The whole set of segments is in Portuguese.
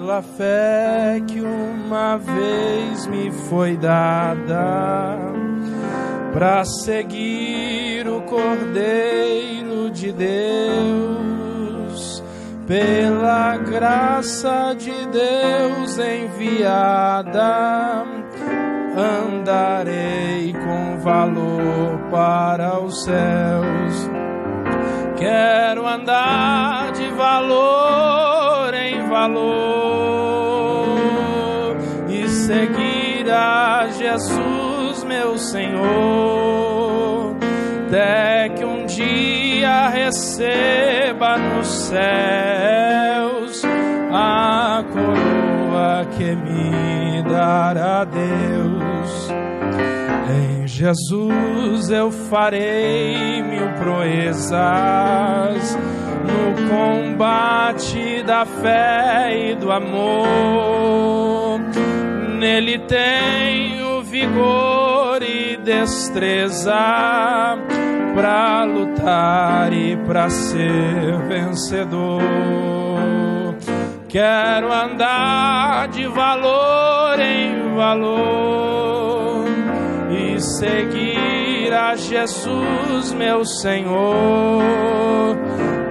pela fé que uma vez me foi dada, para seguir o Cordeiro de Deus, pela graça de Deus enviada, andarei com valor para os céus. Quero andar de valor em valor e seguir a Jesus, meu Senhor, até que um dia receba nos céus a coroa que me dará Deus. Em Jesus eu farei mil proezas no combate da fé e do amor. Nele tenho vigor e destreza para lutar e para ser vencedor. Quero andar de valor em valor e seguir a Jesus, meu Senhor,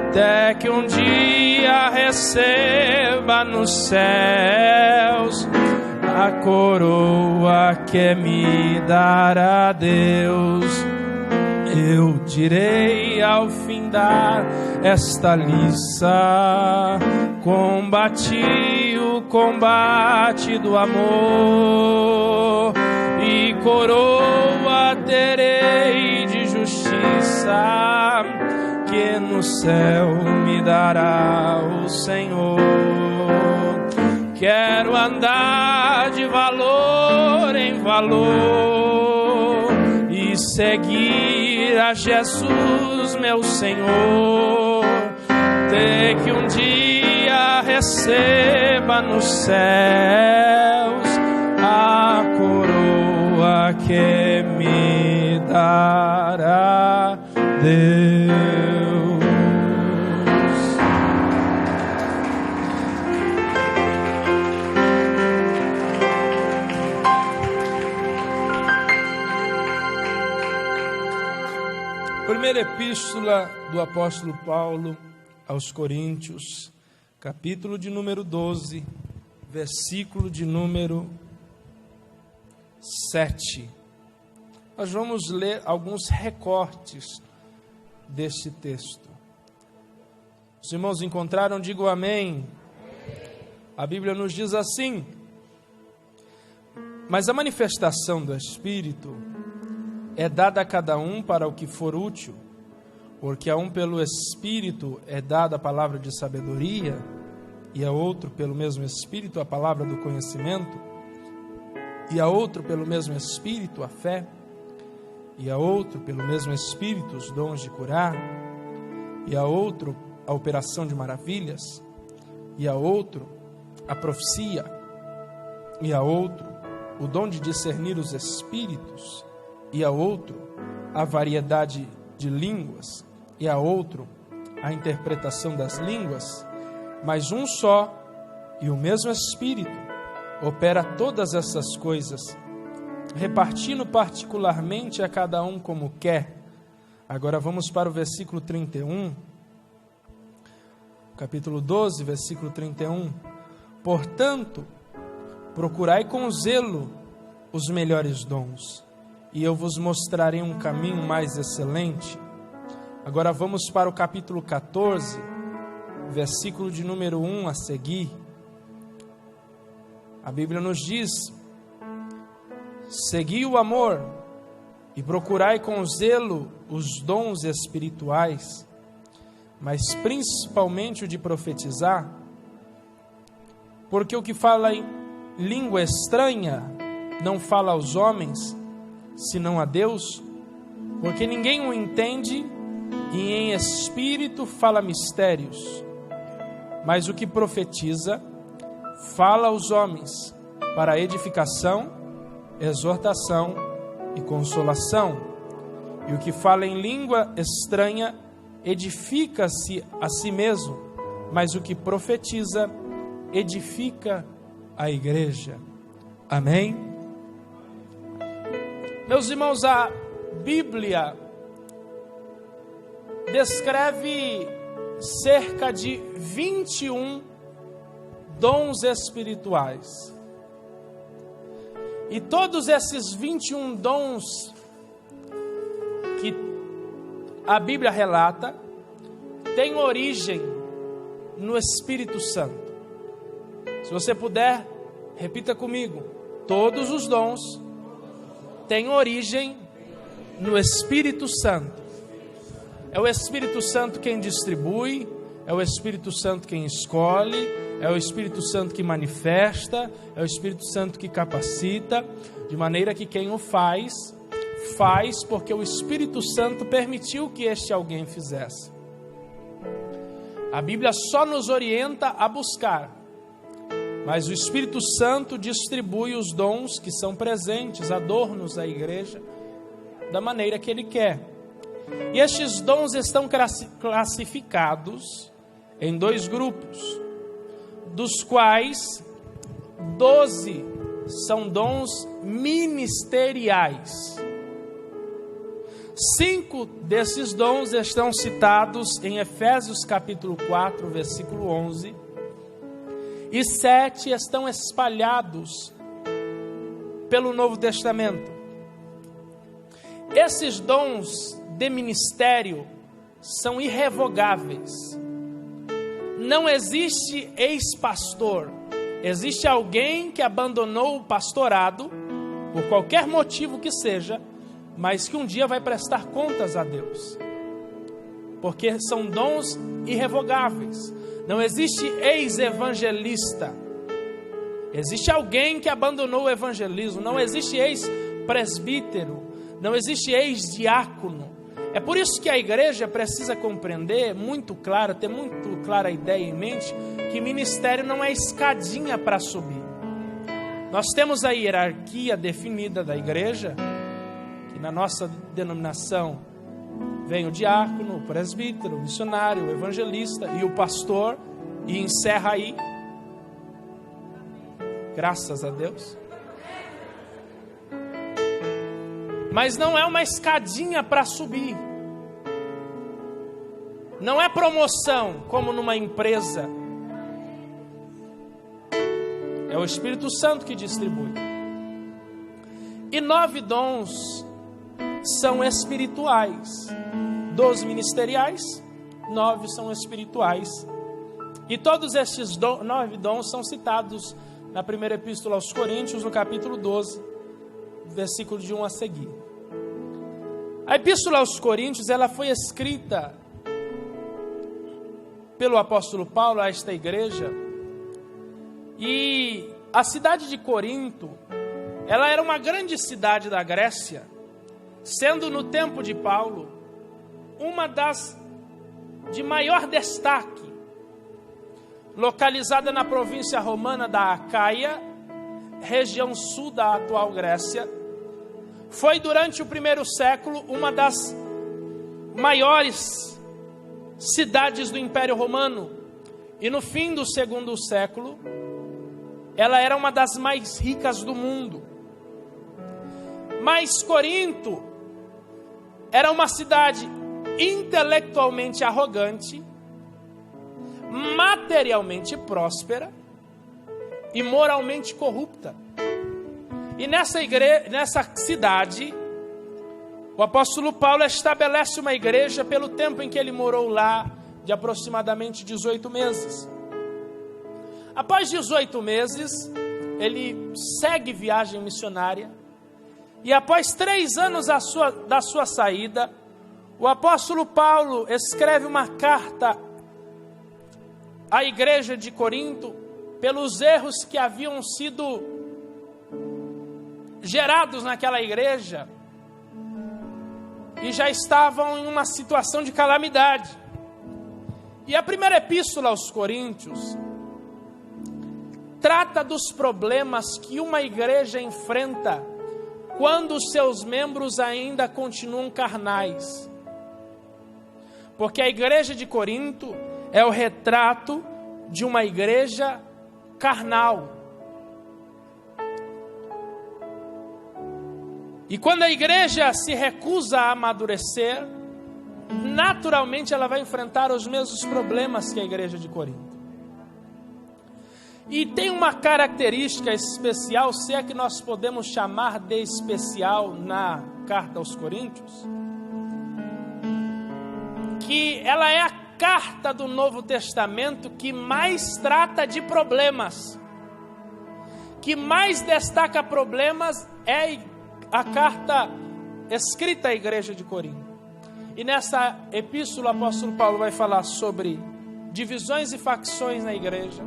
até que um dia receba nos céus a coroa que me dará Deus. Eu direi ao findar esta liça, combati o combate do amor, e coroa terei de justiça, que no céu me dará o Senhor. Quero andar de valor em valor e seguir a Jesus, meu Senhor, até que um dia receba nos céus a coroa que me dará Deus. Primeira epístola do apóstolo Paulo aos Coríntios, capítulo de número 12, versículo de número 7. Nós vamos ler alguns recortes deste texto. Os irmãos encontraram? Digam amém. A Bíblia nos diz assim: mas a manifestação do Espírito é dada a cada um para o que for útil, porque a um pelo Espírito é dada a palavra de sabedoria, e a outro pelo mesmo Espírito a palavra do conhecimento, e a outro pelo mesmo Espírito a fé, e a outro pelo mesmo Espírito os dons de curar, e a outro a operação de maravilhas, e a outro a profecia, e a outro o dom de discernir os espíritos, e a outro a variedade de línguas, e a outro a interpretação das línguas. Mas um só e o mesmo Espírito opera todas essas coisas, repartindo particularmente a cada um como quer. Agora vamos para o versículo 31, capítulo 12, versículo 31. Portanto, procurai com zelo os melhores dons, e eu vos mostrarei um caminho mais excelente. Agora vamos para o capítulo 14, versículo de número 1 a seguir. A Bíblia nos diz: segui o amor e procurai com zelo os dons espirituais, mas principalmente o de profetizar, porque o que fala em língua estranha não fala aos homens, senão a Deus, porque ninguém o entende, e em espírito fala mistérios. Mas o que profetiza fala aos homens para edificação, exortação e consolação. E o que fala em língua estranha edifica-se a si mesmo, mas o que profetiza edifica a igreja. Amém? Meus irmãos, a Bíblia descreve cerca de 21 dons espirituais. E todos esses 21 dons que a Bíblia relata têm origem no Espírito Santo. Se você puder, repita comigo: todos os dons têm origem no Espírito Santo. É o Espírito Santo quem distribui, é o Espírito Santo quem escolhe, é o Espírito Santo que manifesta, é o Espírito Santo que capacita, de maneira que quem o faz porque o Espírito Santo permitiu que este alguém fizesse. A Bíblia só nos orienta a buscar, mas o Espírito Santo distribui os dons que são presentes, adornos à igreja, da maneira que Ele quer. E estes dons estão classificados em 2 grupos, dos quais 12 são dons ministeriais. 5 desses dons estão citados em Efésios capítulo 4, versículo 11, e 7 estão espalhados pelo Novo Testamento. Esses dons de ministério são irrevogáveis. Não existe ex-pastor. Existe alguém que abandonou o pastorado, por qualquer motivo que seja, mas que um dia vai prestar contas a Deus. Porque são dons irrevogáveis. Não existe ex-evangelista. Existe alguém que abandonou o evangelismo. Não existe ex-presbítero. Não existe ex-diácono. É por isso que a igreja precisa compreender muito claro, ter muito clara a ideia em mente, que ministério não é escadinha para subir. Nós temos a hierarquia definida da igreja, que na nossa denominação vem o diácono, o presbítero, o missionário, o evangelista e o pastor, e encerra aí. Graças a Deus. Mas não é uma escadinha para subir. Não é promoção como numa empresa. É o Espírito Santo que distribui. E 9 dons são espirituais. 12 ministeriais, 9 são espirituais. E todos estes 9 dons são citados na primeira epístola aos Coríntios, no capítulo 12, versículo de 1 a seguir. A epístola aos Coríntios, ela foi escrita pelo apóstolo Paulo a esta igreja, e a cidade de Corinto, ela era uma grande cidade da Grécia, sendo no tempo de Paulo, uma das de maior destaque, localizada na província romana da Acaia, região sul da atual Grécia. Foi durante o 1º século uma das maiores cidades do Império Romano, e no fim do 2º século ela era uma das mais ricas do mundo. Mas Corinto era uma cidade intelectualmente arrogante, materialmente próspera e moralmente corrupta. E nessa cidade, o apóstolo Paulo estabelece uma igreja pelo tempo em que ele morou lá, de aproximadamente 18 meses. Após 18 meses, ele segue viagem missionária, e após 3 anos da sua saída, o apóstolo Paulo escreve uma carta à igreja de Corinto, pelos erros que haviam sido gerados naquela igreja, e já estavam em uma situação de calamidade. E a primeira epístola aos Coríntios trata dos problemas que uma igreja enfrenta quando os seus membros ainda continuam carnais. Porque a igreja de Corinto é o retrato de uma igreja carnal. E quando a igreja se recusa a amadurecer, naturalmente ela vai enfrentar os mesmos problemas que a igreja de Corinto. E tem uma característica especial, se é que nós podemos chamar de especial na carta aos Coríntios, que ela é a carta do Novo Testamento que mais trata de problemas, que mais destaca problemas, é a carta escrita à igreja de Corinto. E nessa epístola o apóstolo Paulo vai falar sobre divisões e facções na igreja,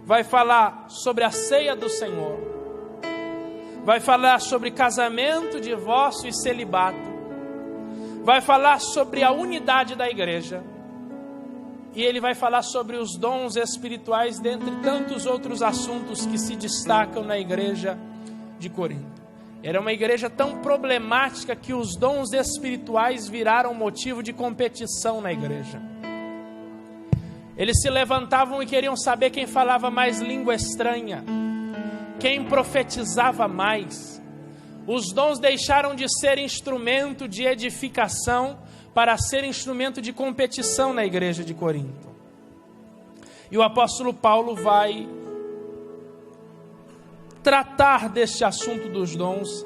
vai falar sobre a ceia do Senhor, vai falar sobre casamento, divórcio e celibato, vai falar sobre a unidade da igreja, e ele vai falar sobre os dons espirituais, dentre tantos outros assuntos que se destacam na igreja de Corinto. Era uma igreja tão problemática que os dons espirituais viraram motivo de competição na igreja. Eles se levantavam e queriam saber quem falava mais língua estranha, quem profetizava mais. Os dons deixaram de ser instrumento de edificação para ser instrumento de competição na igreja de Corinto. E o apóstolo Paulo vai tratar deste assunto dos dons.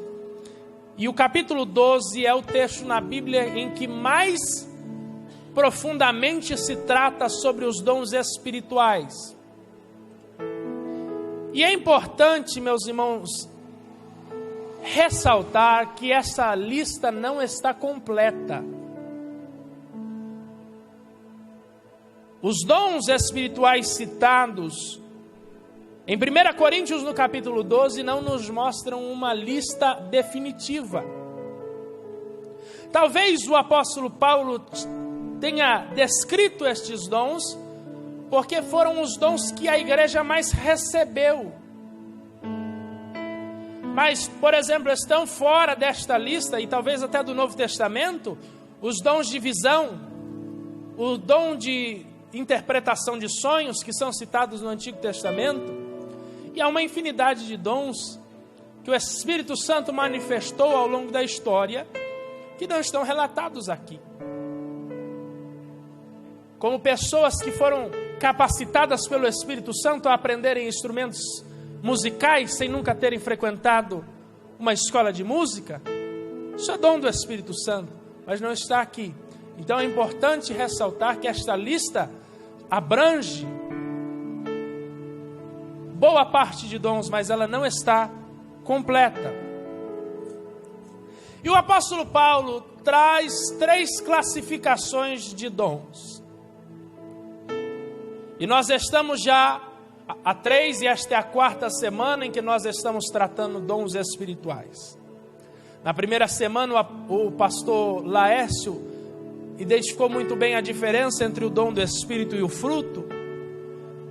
E o capítulo 12 é o texto na Bíblia em que mais profundamente se trata sobre os dons espirituais. E é importante, meus irmãos, ressaltar que essa lista não está completa. Os dons espirituais citados em 1 Coríntios, no capítulo 12, não nos mostram uma lista definitiva. Talvez o apóstolo Paulo tenha descrito estes dons, porque foram os dons que a igreja mais recebeu. Mas, por exemplo, estão fora desta lista, e talvez até do Novo Testamento, os dons de visão, o dom de interpretação de sonhos, que são citados no Antigo Testamento. E há uma infinidade de dons que o Espírito Santo manifestou ao longo da história, que não estão relatados aqui. Como pessoas que foram capacitadas pelo Espírito Santo a aprenderem instrumentos musicais sem nunca terem frequentado uma escola de música, isso é dom do Espírito Santo, mas não está aqui. Então é importante ressaltar que esta lista abrange boa parte de dons, mas ela não está completa. E o apóstolo Paulo traz 3 classificações de dons. E nós estamos já há 3, e esta é a 4ª semana em que nós estamos tratando dons espirituais. Na primeira semana o pastor Laércio identificou muito bem a diferença entre o dom do Espírito e o fruto.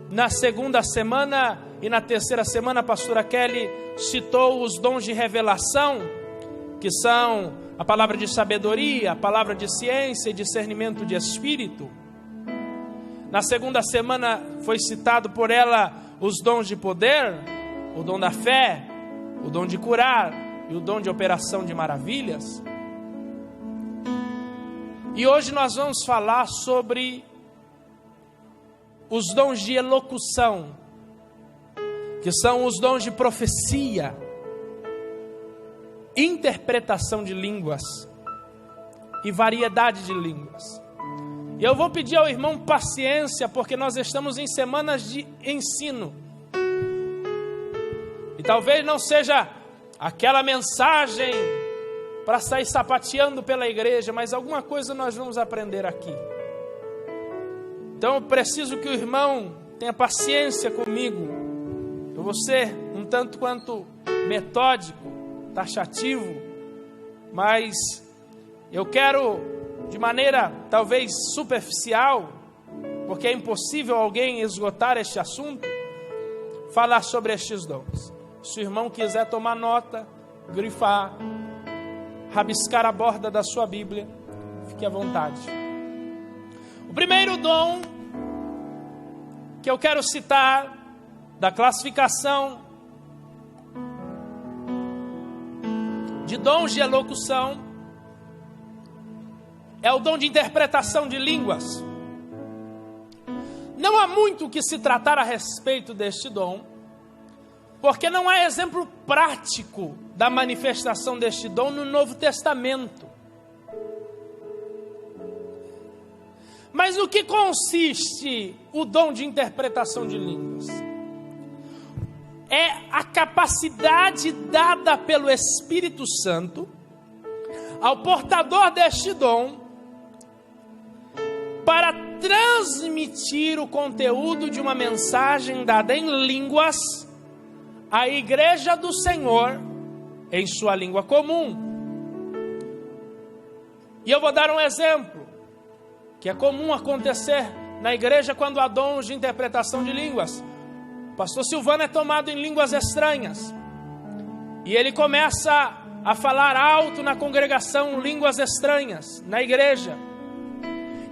Na segunda semana e na terceira semana, a pastora Kelly citou os dons de revelação, que são a palavra de sabedoria, a palavra de ciência e discernimento de espírito. Na segunda semana foi citado por ela os dons de poder, o dom da fé, o dom de curar e o dom de operação de maravilhas. E hoje nós vamos falar sobre os dons de elocução, que são os dons de profecia, interpretação de línguas e variedade de línguas. E eu vou pedir ao irmão paciência, porque nós estamos em semanas de ensino. E talvez não seja aquela mensagem para sair sapateando pela igreja, mas alguma coisa nós vamos aprender aqui. Então eu preciso que o irmão tenha paciência comigo. Eu vou ser um tanto quanto metódico, taxativo, mas eu quero, de maneira talvez superficial, porque é impossível alguém esgotar este assunto, falar sobre estes dons. Se o irmão quiser tomar nota, grifar, rabiscar a borda da sua Bíblia, fique à vontade. O primeiro dom que eu quero citar da classificação de dons de elocução é o dom de interpretação de línguas. Não há muito que se tratar a respeito deste dom, porque não há exemplo prático da manifestação deste dom no Novo Testamento. Mas no que consiste o dom de interpretação de línguas? É a capacidade dada pelo Espírito Santo ao portador deste dom para transmitir o conteúdo de uma mensagem dada em línguas à igreja do Senhor em sua língua comum. E eu vou dar um exemplo que é comum acontecer na igreja quando há dons de interpretação de línguas. O pastor Silvano é tomado em línguas estranhas e ele começa a falar alto na congregação línguas estranhas, na igreja.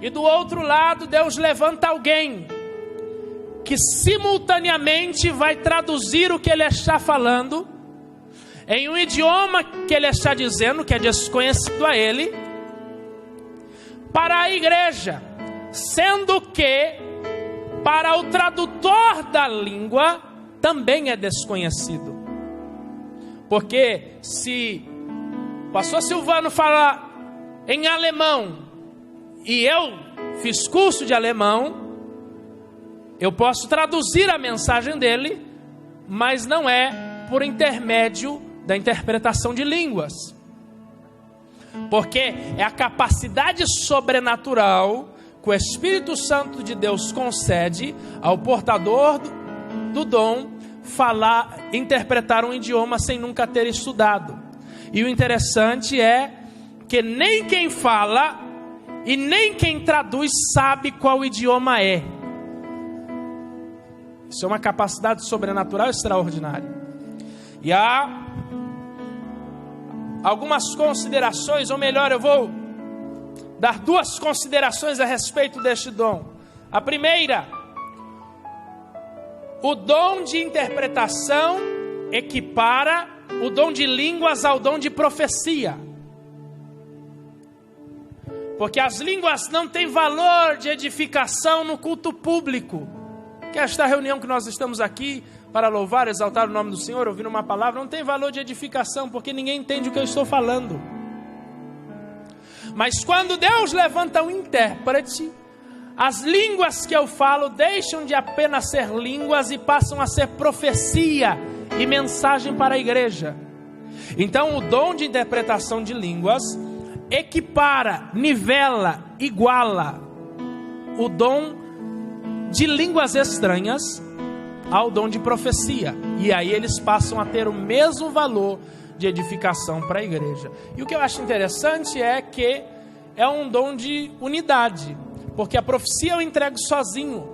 E do outro lado, Deus levanta alguém que simultaneamente vai traduzir o que ele está falando em um idioma que ele está dizendo, que é desconhecido a ele, para a igreja, sendo que para o tradutor da língua também é desconhecido. Porque se o pastor Silvano fala em alemão e eu fiz curso de alemão, eu posso traduzir a mensagem dele, mas não é por intermédio da interpretação de línguas. Porque é a capacidade sobrenatural que o Espírito Santo de Deus concede ao portador do dom interpretar um idioma sem nunca ter estudado. E o interessante é que nem quem fala e nem quem traduz sabe qual idioma é. Isso é uma capacidade sobrenatural extraordinária. E há algumas considerações, ou melhor, eu vou dar duas considerações a respeito deste dom. A primeira, o dom de interpretação equipara o dom de línguas ao dom de profecia. Porque as línguas não têm valor de edificação no culto público. Que esta reunião que nós estamos aqui para louvar, exaltar o nome do Senhor, ouvir uma palavra, não tem valor de edificação, porque ninguém entende o que eu estou falando. Mas quando Deus levanta um intérprete, as línguas que eu falo deixam de apenas ser línguas e passam a ser profecia e mensagem para a igreja. Então o dom de interpretação de línguas equipara, nivela, iguala o dom de línguas estranhas ao dom de profecia. E aí eles passam a ter o mesmo valor de edificação para a igreja. E o que eu acho interessante é que é um dom de unidade, porque a profecia eu entrego sozinho,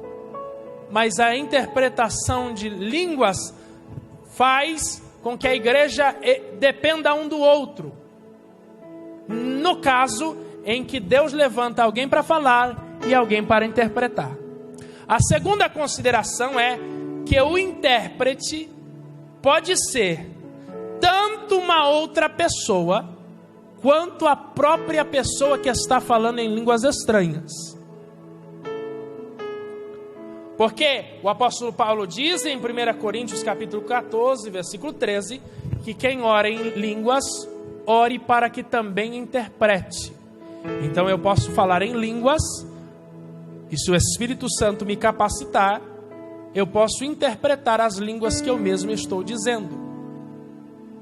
mas a interpretação de línguas faz com que a igreja dependa um do outro. No caso em que Deus levanta alguém para falar e alguém para interpretar. A segunda consideração é que o intérprete pode ser tanto uma outra pessoa quanto a própria pessoa que está falando em línguas estranhas. Porque o apóstolo Paulo diz em 1 Coríntios capítulo 14, versículo 13, que quem ora em línguas, ore para que também interprete. Então eu posso falar em línguas, e se o Espírito Santo me capacitar, eu posso interpretar as línguas que eu mesmo estou dizendo.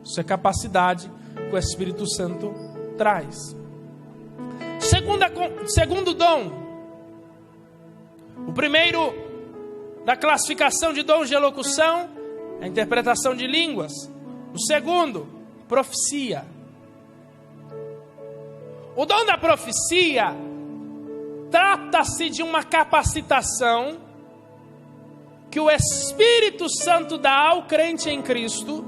Isso é capacidade que o Espírito Santo traz. Segundo dom. O primeiro da classificação de dons de elocução é a interpretação de línguas. O segundo, profecia. O dom da profecia trata-se de uma capacitação que o Espírito Santo dá ao crente em Cristo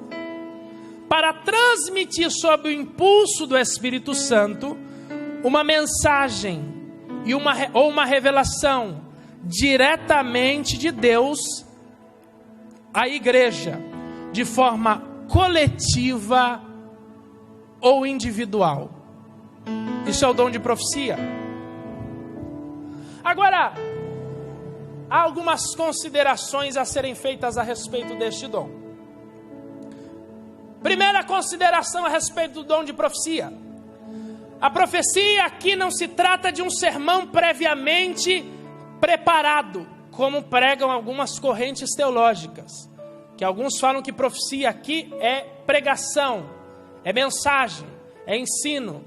para transmitir sob o impulso do Espírito Santo uma mensagem ou uma revelação diretamente de Deus a igreja de forma coletiva ou individual. Isso é o dom de profecia. Agora, há algumas considerações a serem feitas a respeito deste dom. Primeira consideração a respeito do dom de profecia. A profecia aqui não se trata de um sermão previamente preparado, como pregam algumas correntes teológicas, que alguns falam que profecia aqui é pregação, é mensagem, é ensino,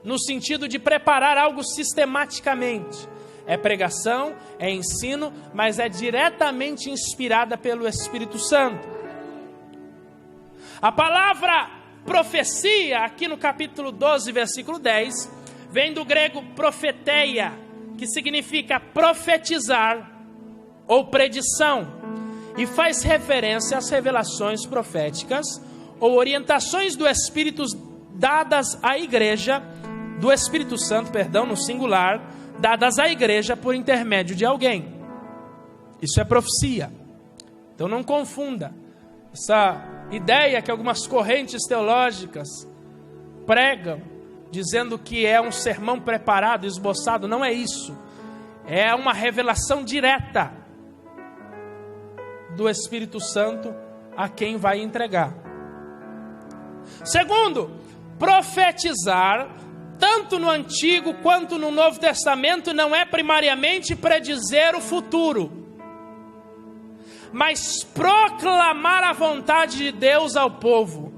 no sentido de preparar algo sistematicamente. É pregação, é ensino, mas é diretamente inspirada pelo Espírito Santo. A palavra profecia, aqui no capítulo 12, versículo 10, vem do grego profeteia, que significa profetizar ou predição, e faz referência às revelações proféticas ou orientações do Espírito dadas à igreja, do Espírito Santo, no singular, dadas à igreja por intermédio de alguém. Isso é profecia. Então não confunda essa ideia que algumas correntes teológicas pregam, dizendo que é um sermão preparado, esboçado. Não é isso. É uma revelação direta do Espírito Santo a quem vai entregar. Segundo, profetizar, tanto no Antigo quanto no Novo Testamento, não é primariamente predizer o futuro, mas proclamar a vontade de Deus ao povo.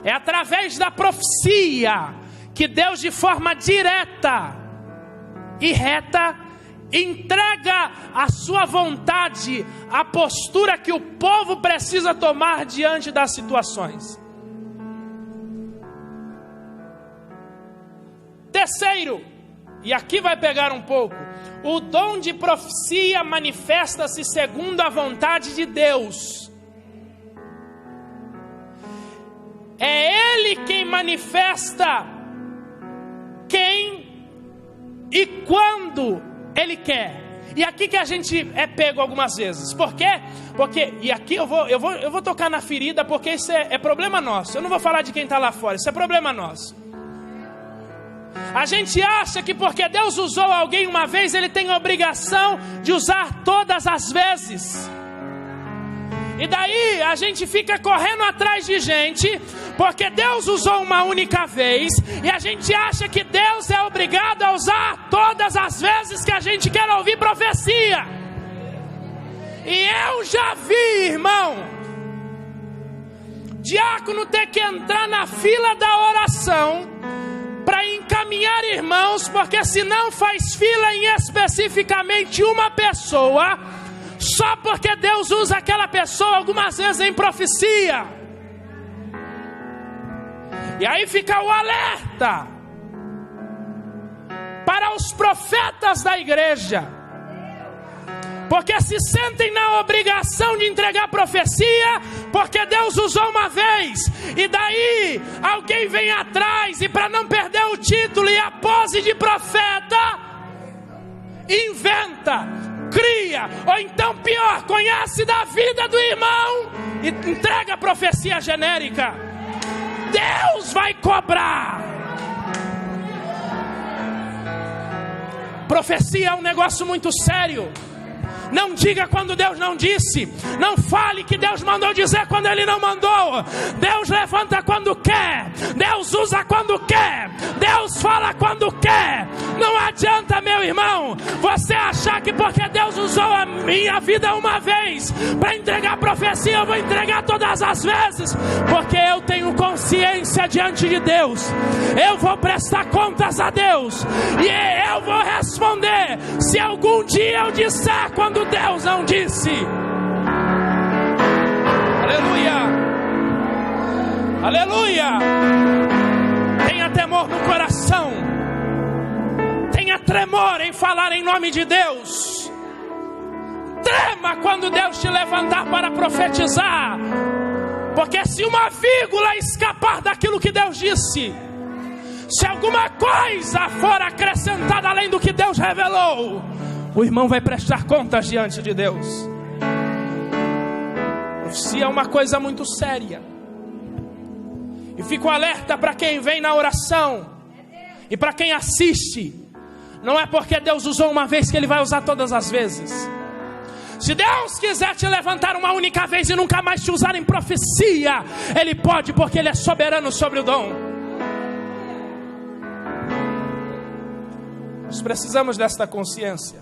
É através da profecia que Deus, de forma direta e reta, entrega a sua vontade, a postura que o povo precisa tomar diante das situações. Terceiro, e aqui vai pegar um pouco, o dom de profecia manifesta-se segundo a vontade de Deus. É Ele quem manifesta quem e quando Ele quer. E aqui que a gente é pego algumas vezes. Por quê? Porque, e aqui eu vou tocar na ferida, porque isso é problema nosso. Eu não vou falar de quem está lá fora, isso é problema nosso. A gente acha que porque Deus usou alguém uma vez, Ele tem a obrigação de usar todas as vezes. E daí a gente fica correndo atrás de gente, porque Deus usou uma única vez, e a gente acha que Deus é obrigado a usar todas as vezes que a gente quer ouvir profecia. E eu já vi, irmão, diácono ter que entrar na fila da oração para encaminhar irmãos, porque senão faz fila em especificamente uma pessoa, só porque Deus usa aquela pessoa algumas vezes em profecia. E aí fica o alerta para os profetas da igreja, porque se sentem na obrigação de entregar profecia, porque Deus usou uma vez, e daí alguém vem atrás, e para não perder o título e a pose de profeta, inventa, cria, ou então pior, conhece da vida do irmão e entrega a profecia genérica. Deus vai cobrar. Profecia é um negócio muito sério. Não diga quando Deus não disse. Não fale que Deus mandou dizer quando Ele não mandou. Deus levanta quando quer. Deus usa quando quer. Deus fala quando quer. Não adianta, meu irmão, você achar que porque Deus usou a minha vida uma vez para entregar profecia, eu vou entregar todas as vezes. Porque eu tenho consciência diante de Deus. Eu vou prestar contas a Deus. E eu vou responder se algum dia eu disser quando Deus não disse. Aleluia. Aleluia. Tenha temor no coração. Tenha tremor em falar em nome de Deus. Trema quando Deus te levantar para profetizar. Porque se uma vírgula escapar daquilo que Deus disse, se alguma coisa for acrescentada além do que Deus revelou, o irmão vai prestar contas diante de Deus. Profecia é uma coisa muito séria. E fico alerta para quem vem na oração e para quem assiste. Não é porque Deus usou uma vez que Ele vai usar todas as vezes. Se Deus quiser te levantar uma única vez e nunca mais te usar em profecia, Ele pode, porque Ele é soberano sobre o dom. Nós precisamos desta consciência.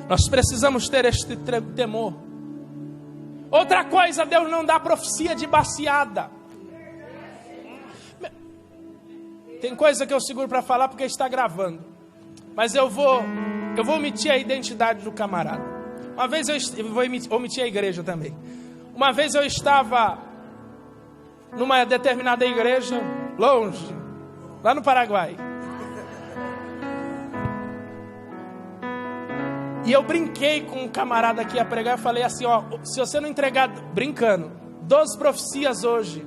Nós precisamos ter este temor. Outra coisa, Deus não dá profecia de baseada. Tem coisa que eu seguro para falar porque está gravando. Mas eu vou omitir a identidade do camarada. Uma vez eu vou omitir a igreja também. Uma vez eu estava numa determinada igreja, longe, lá no Paraguai. E eu brinquei com um camarada que ia pregar. Eu falei assim, ó, se você não entregar, brincando, 12 profecias hoje,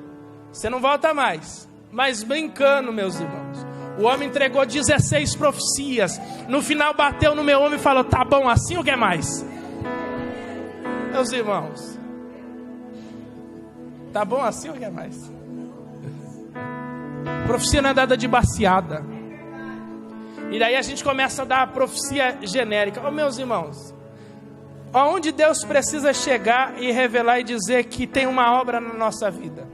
você não volta mais. Mas brincando, meus irmãos, o homem entregou 16 profecias. No final bateu no meu ombro e falou, tá bom assim ou quer mais? Meus irmãos, tá bom assim ou quer mais? Profecia não é dada de baseada. E daí a gente começa a dar a profecia genérica. Oh, meus irmãos, aonde Deus precisa chegar e revelar e dizer que tem uma obra na nossa vida?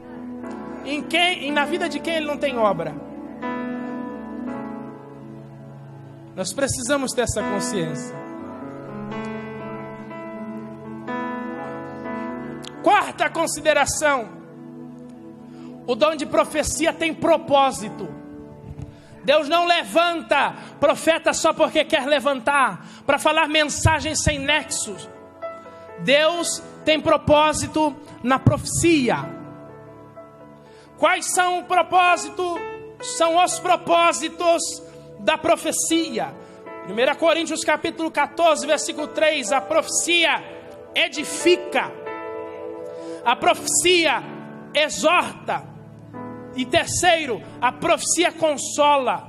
Na vida de quem Ele não tem obra? Nós precisamos ter essa consciência. Quarta consideração: o dom de profecia tem propósito. Deus não levanta profeta só porque quer levantar, para falar mensagens sem nexos. Deus tem propósito na profecia. Quais são o propósito? São os propósitos da profecia. 1 Coríntios capítulo 14, versículo 3, a profecia edifica, a profecia exorta, e terceiro, a profecia consola.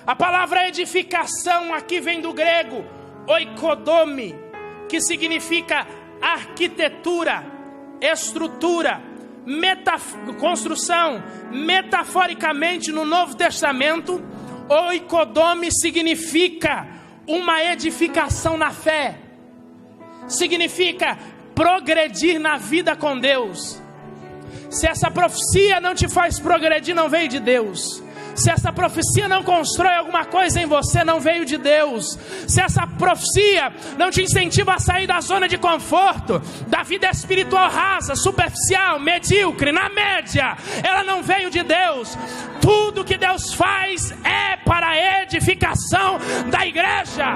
A palavra edificação aqui vem do grego oikodome, que significa arquitetura, estrutura, construção. Metaforicamente, no Novo Testamento, oikodome significa uma edificação na fé, significa progredir na vida com Deus. Se essa profecia não te faz progredir, não veio de Deus. Se essa profecia não constrói alguma coisa em você, não veio de Deus. Se essa profecia não te incentiva a sair da zona de conforto, da vida espiritual rasa, superficial, medíocre, na média, ela não veio de Deus. Tudo que Deus faz é para a edificação da igreja.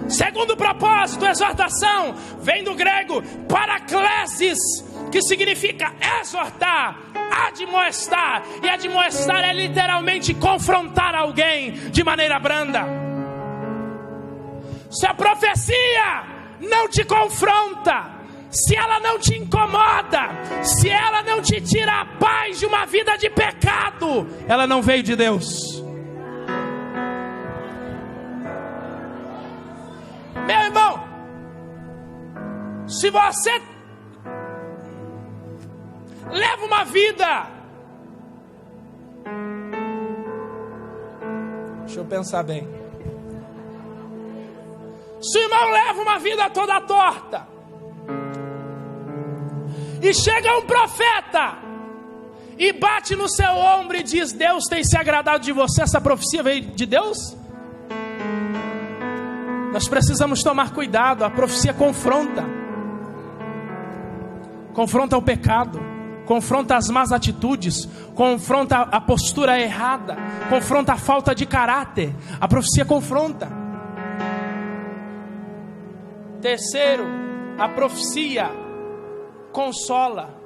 Segundo propósito, exortação, vem do grego paraklesis, que significa exortar, admoestar. E admoestar é literalmente confrontar alguém de maneira branda. Se a profecia não te confronta, se ela não te incomoda, se ela não te tira a paz de uma vida de pecado, ela não veio de Deus. Meu irmão, se você leva uma vida, deixa eu pensar bem, se o irmão leva uma vida toda torta, e chega um profeta e bate no seu ombro e diz: Deus tem se agradado de você, essa profecia veio de Deus? Nós precisamos tomar cuidado. A profecia confronta o pecado, confronta as más atitudes, confronta a postura errada, confronta a falta de caráter. A profecia confronta. Terceiro, a profecia consola.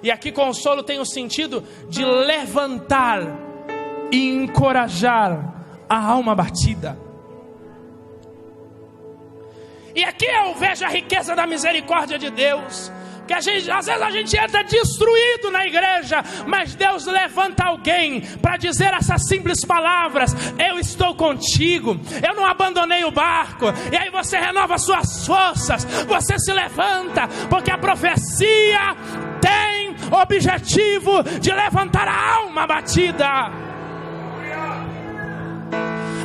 E aqui consolo tem o sentido de levantar e encorajar a alma abatida. E aqui eu vejo a riqueza da misericórdia de Deus, que às vezes a gente entra destruído na igreja, mas Deus levanta alguém para dizer essas simples palavras: eu estou contigo, eu não abandonei o barco. E aí você renova suas forças, você se levanta, porque a profecia tem o objetivo de levantar a alma abatida.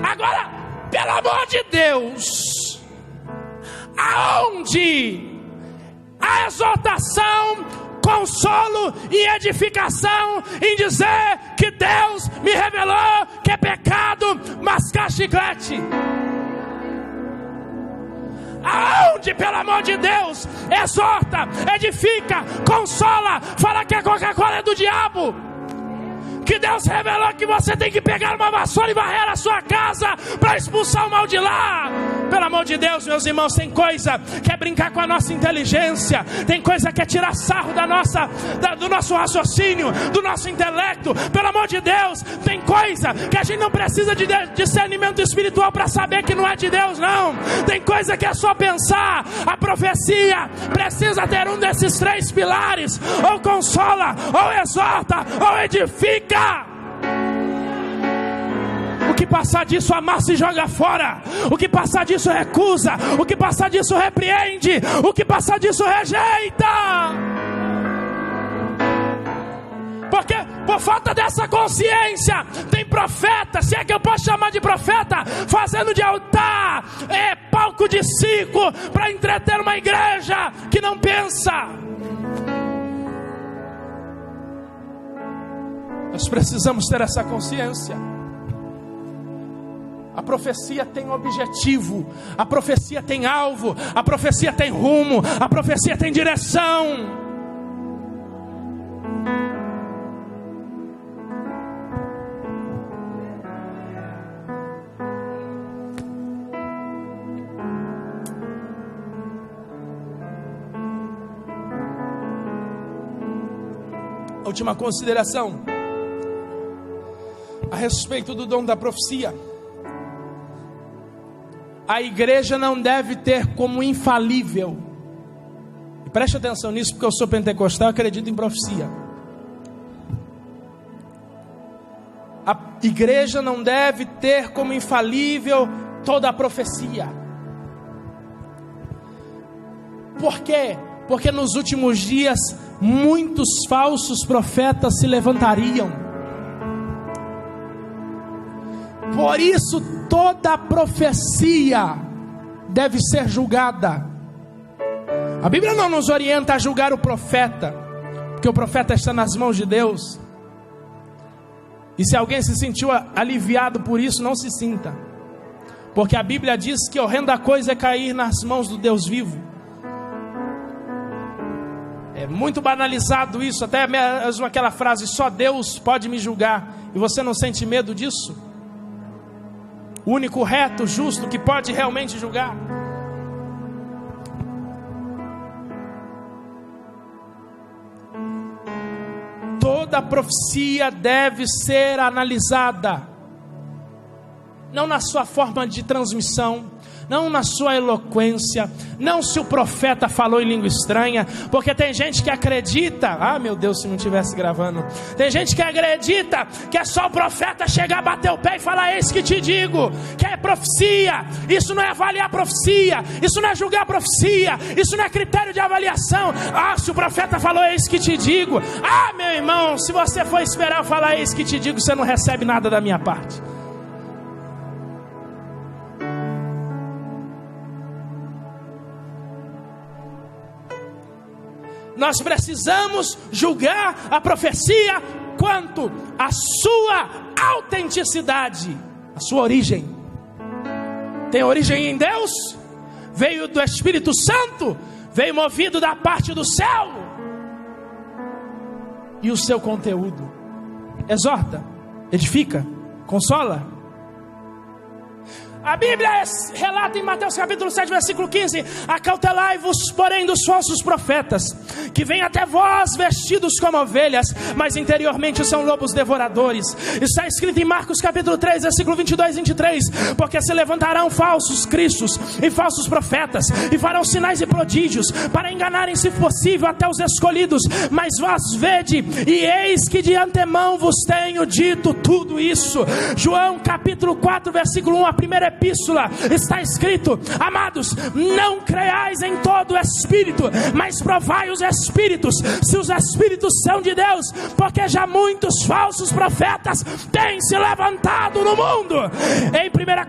Agora, pelo amor de Deus, aonde a exortação, consolo e edificação em dizer que Deus me revelou que é pecado mascar chiclete? Aonde, pelo amor de Deus, exorta, edifica, consola, fala que a Coca-Cola é do diabo? Que Deus revelou que você tem que pegar uma vassoura e varrer a sua casa para expulsar o mal de lá? Pelo amor de Deus, meus irmãos, tem coisa que é brincar com a nossa inteligência, tem coisa que é tirar sarro do nosso raciocínio, do nosso intelecto. Pelo amor de Deus, tem coisa que a gente não precisa de discernimento espiritual para saber que não é de Deus, não. Tem coisa que é só pensar. A profecia precisa ter um desses 3 pilares: ou consola, ou exorta, ou edifica. O que passar disso, amassa e joga fora. O que passar disso, recusa. O que passar disso, repreende. O que passar disso, rejeita. Porque por falta dessa consciência, tem profeta, se é que eu posso chamar de profeta, fazendo de altar palco de circo para entreter uma igreja que não pensa. Nós precisamos ter essa consciência. A profecia tem objetivo, a profecia tem alvo, a profecia tem rumo, a profecia tem direção. A última consideração a respeito do dom da profecia: a igreja não deve ter como infalível, e preste atenção nisso, porque eu sou pentecostal e acredito em profecia. A igreja não deve ter como infalível toda a profecia. Por quê? Porque nos últimos dias muitos falsos profetas se levantariam. Por isso toda a profecia deve ser julgada. A Bíblia não nos orienta a julgar o profeta, porque o profeta está nas mãos de Deus. E se alguém se sentiu aliviado por isso, não se sinta, porque a Bíblia diz que horrenda coisa é cair nas mãos do Deus vivo. É muito banalizado isso, até mesmo aquela frase: só Deus pode me julgar. E você não sente medo disso? O único reto, justo, que pode realmente julgar. Toda profecia deve ser analisada, não na sua forma de transmissão, não na sua eloquência, não se o profeta falou em língua estranha, porque tem gente que acredita, meu Deus, se não estivesse gravando, tem gente que acredita que é só o profeta chegar, bater o pé e falar: eis que te digo, que é profecia. Isso não é avaliar a profecia, isso não é julgar a profecia, isso não é critério de avaliação. Se o profeta falou eis que te digo, meu irmão, se você for esperar eu falar eis que te digo, você não recebe nada da minha parte. Nós precisamos julgar a profecia quanto à sua autenticidade, a sua origem. Tem origem em Deus? Veio do Espírito Santo? Veio movido da parte do céu? E o seu conteúdo? Exorta, edifica, consola. A Bíblia relata em Mateus capítulo 7, versículo 15: acautelai-vos, porém, dos falsos profetas, que vêm até vós vestidos como ovelhas, mas interiormente são lobos devoradores. Está escrito em Marcos capítulo 3, versículo 22 e 23: porque se levantarão falsos cristos e falsos profetas, e farão sinais e prodígios, para enganarem, se possível, até os escolhidos. Mas vós vede, e eis que de antemão vos tenho dito tudo isso. João capítulo 4, versículo 1, a primeira epístola, está escrito: amados, não creiais em todo o espírito, mas provai os espíritos, se os espíritos são de Deus, porque já muitos falsos profetas têm se levantado no mundo. Em 2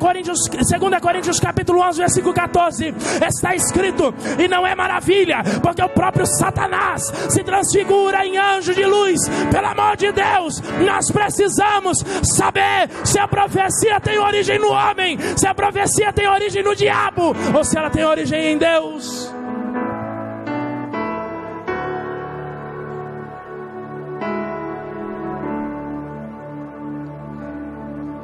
Coríntios capítulo 11, versículo 14, está escrito: e não é maravilha, porque o próprio Satanás se transfigura em anjo de luz. Pelo amor de Deus, nós precisamos saber se a profecia tem origem no homem, se a profecia tem origem no diabo, ou se ela tem origem em Deus.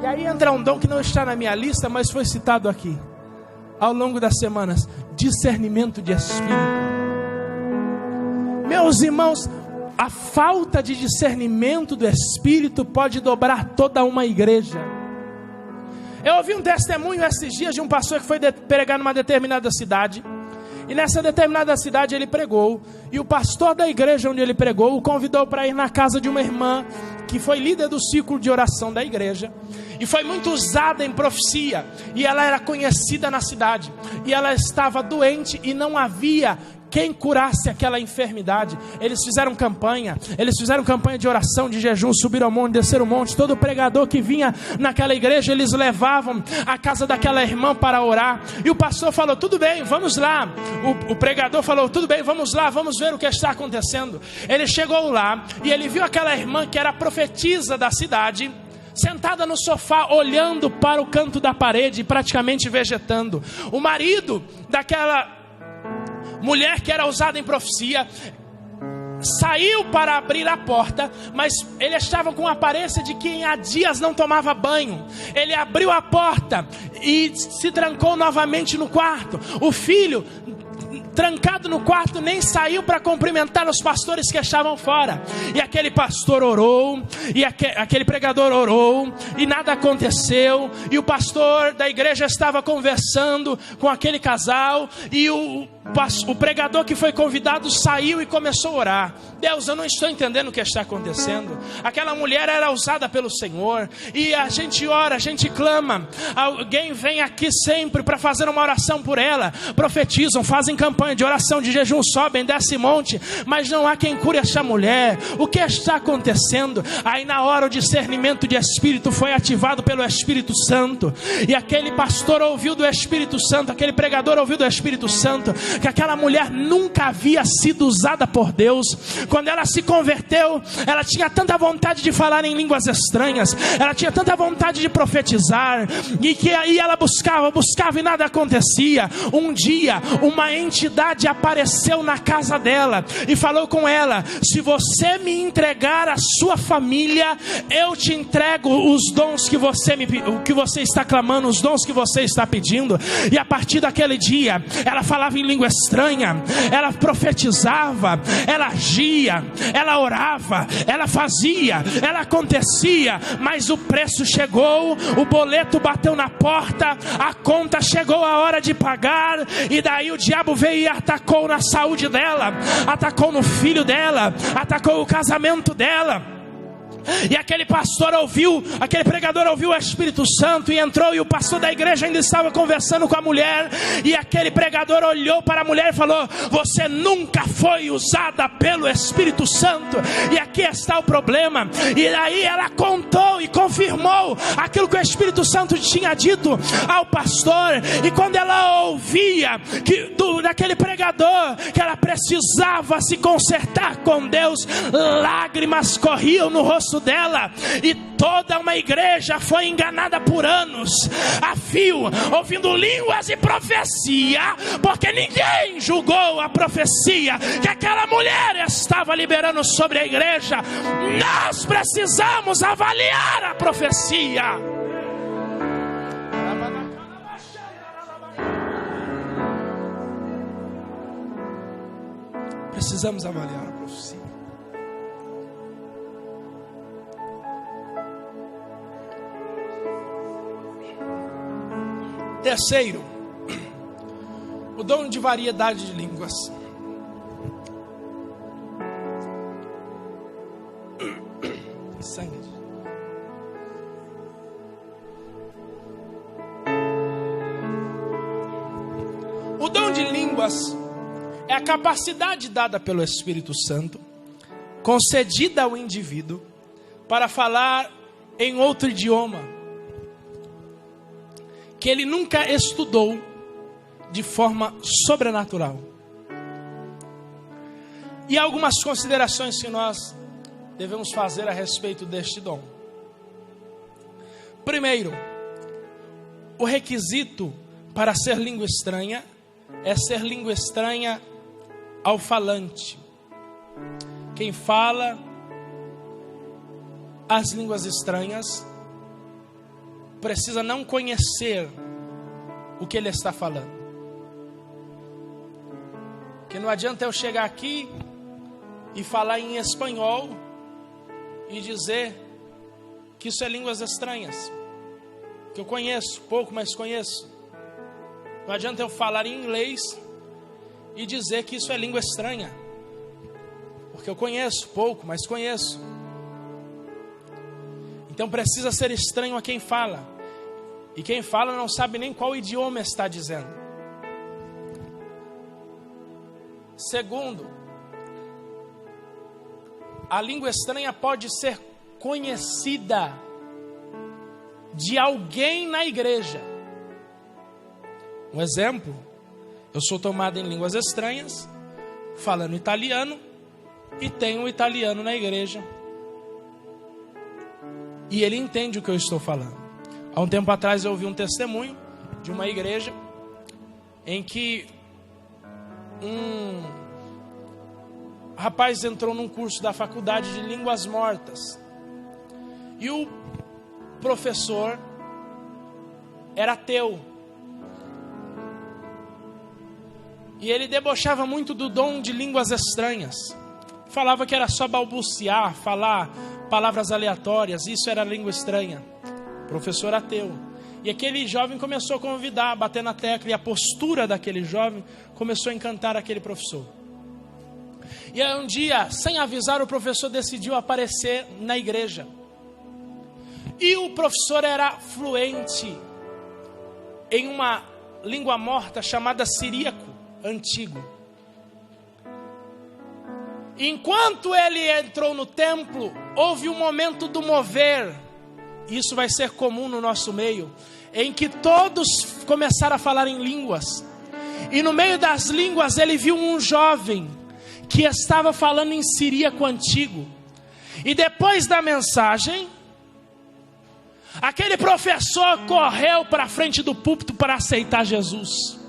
E aí entra um dom que não está na minha lista, mas foi citado aqui ao longo das semanas: discernimento de espírito. Meus irmãos, a falta de discernimento do espírito pode dobrar toda uma igreja. Eu ouvi um testemunho esses dias de um pastor que foi pregar numa determinada cidade. E nessa determinada cidade ele pregou. E o pastor da igreja onde ele pregou o convidou para ir na casa de uma irmã que foi líder do círculo de oração da igreja. E foi muito usada em profecia. E ela era conhecida na cidade. E ela estava doente e não havia quem curasse aquela enfermidade. Eles fizeram campanha de oração, de jejum, subiram ao monte, desceram o monte. Todo pregador que vinha naquela igreja, eles levavam à casa daquela irmã para orar. E o pastor falou: tudo bem, vamos lá. O pregador falou: tudo bem, vamos lá, vamos ver o que está acontecendo. Ele chegou lá e ele viu aquela irmã que era a profetisa da cidade, sentada no sofá, olhando para o canto da parede, praticamente vegetando. O marido daquela mulher que era usada em profecia saiu para abrir a porta, mas ele estava com a aparência de quem há dias não tomava banho. Ele abriu a porta e se trancou novamente no quarto. O filho, trancado no quarto, nem saiu para cumprimentar os pastores que estavam fora. E aquele pastor orou, e aquele pregador orou, e nada aconteceu. E o pastor da igreja estava conversando com aquele casal, e o pregador que foi convidado saiu e começou a orar. Deus, eu não estou entendendo o que está acontecendo. Aquela mulher era usada pelo Senhor, e a gente ora, a gente clama. Alguém vem aqui sempre para fazer uma oração por ela, profetizam, fazem campanha de oração, de jejum, sobem, descem monte, mas não há quem cure essa mulher. O que está acontecendo? Aí na hora o discernimento de espírito foi ativado pelo Espírito Santo, e aquele pastor ouviu do Espírito Santo, aquele pregador ouviu do Espírito Santo, que aquela mulher nunca havia sido usada por Deus. Quando ela se converteu, ela tinha tanta vontade de falar em línguas estranhas, ela tinha tanta vontade de profetizar, e que aí ela buscava e nada acontecia. Um dia uma entidade apareceu na casa dela e falou com ela: se você me entregar a sua família, eu te entrego os dons que você está clamando, os dons que você está pedindo. E a partir daquele dia ela falava em língua estranha, ela profetizava, ela agia, ela orava, ela fazia, ela acontecia. Mas o preço chegou, o boleto bateu na porta, a conta chegou, a hora de pagar. E daí o diabo veio e atacou na saúde dela, atacou no filho dela, atacou o casamento dela. E aquele pastor ouviu, aquele pregador ouviu o Espírito Santo e entrou, e o pastor da igreja ainda estava conversando com a mulher, e aquele pregador olhou para a mulher e falou: você nunca foi usada pelo Espírito Santo, e aqui está o problema. E aí ela contou e confirmou aquilo que o Espírito Santo tinha dito ao pastor. E quando ela ouvia daquele pregador que ela precisava se consertar com Deus, lágrimas corriam no rosto dela. E toda uma igreja foi enganada por anos a fio, ouvindo línguas e profecia, porque ninguém julgou a profecia que aquela mulher estava liberando sobre a igreja. Nós precisamos avaliar a profecia. precisamos avaliar a profecia. Terceiro, o dom de variedade de línguas. Sangue. O dom de línguas é a capacidade dada pelo Espírito Santo, concedida ao indivíduo, para falar em outro idioma, que ele nunca estudou de forma sobrenatural. E há algumas considerações que nós devemos fazer a respeito deste dom. Primeiro, o requisito para ser língua estranha é ser língua estranha ao falante. Quem fala as línguas estranhas precisa não conhecer o que ele está falando. Porque não adianta eu chegar aqui e falar em espanhol e dizer que isso é línguas estranhas, que eu conheço pouco, mas conheço. Não adianta eu falar em inglês e dizer que isso é língua estranha, porque eu conheço pouco, mas conheço. Então precisa ser estranho a quem fala, e quem fala não sabe nem qual idioma está dizendo. Segundo, a língua estranha pode ser conhecida de alguém na igreja. Um exemplo, eu sou tomado em línguas estranhas, falando italiano, e tenho um italiano na igreja, e ele entende o que eu estou falando. Há um tempo atrás eu ouvi um testemunho de uma igreja em que um rapaz entrou num curso da faculdade de línguas mortas, e o professor era ateu, e ele debochava muito do dom de línguas estranhas. Falava que era só balbuciar, falar palavras aleatórias, isso era língua estranha. Professor ateu. E aquele jovem começou a convidar, a bater na tecla, e a postura daquele jovem começou a encantar aquele professor. E aí um dia, sem avisar, o professor decidiu aparecer na igreja. E o professor era fluente em uma língua morta chamada siríaco antigo. Enquanto ele entrou no templo, houve um momento do mover. Isso vai ser comum no nosso meio, em que todos começaram a falar em línguas. E no meio das línguas ele viu um jovem que estava falando em siríaco antigo. E depois da mensagem, aquele professor correu para a frente do púlpito para aceitar Jesus.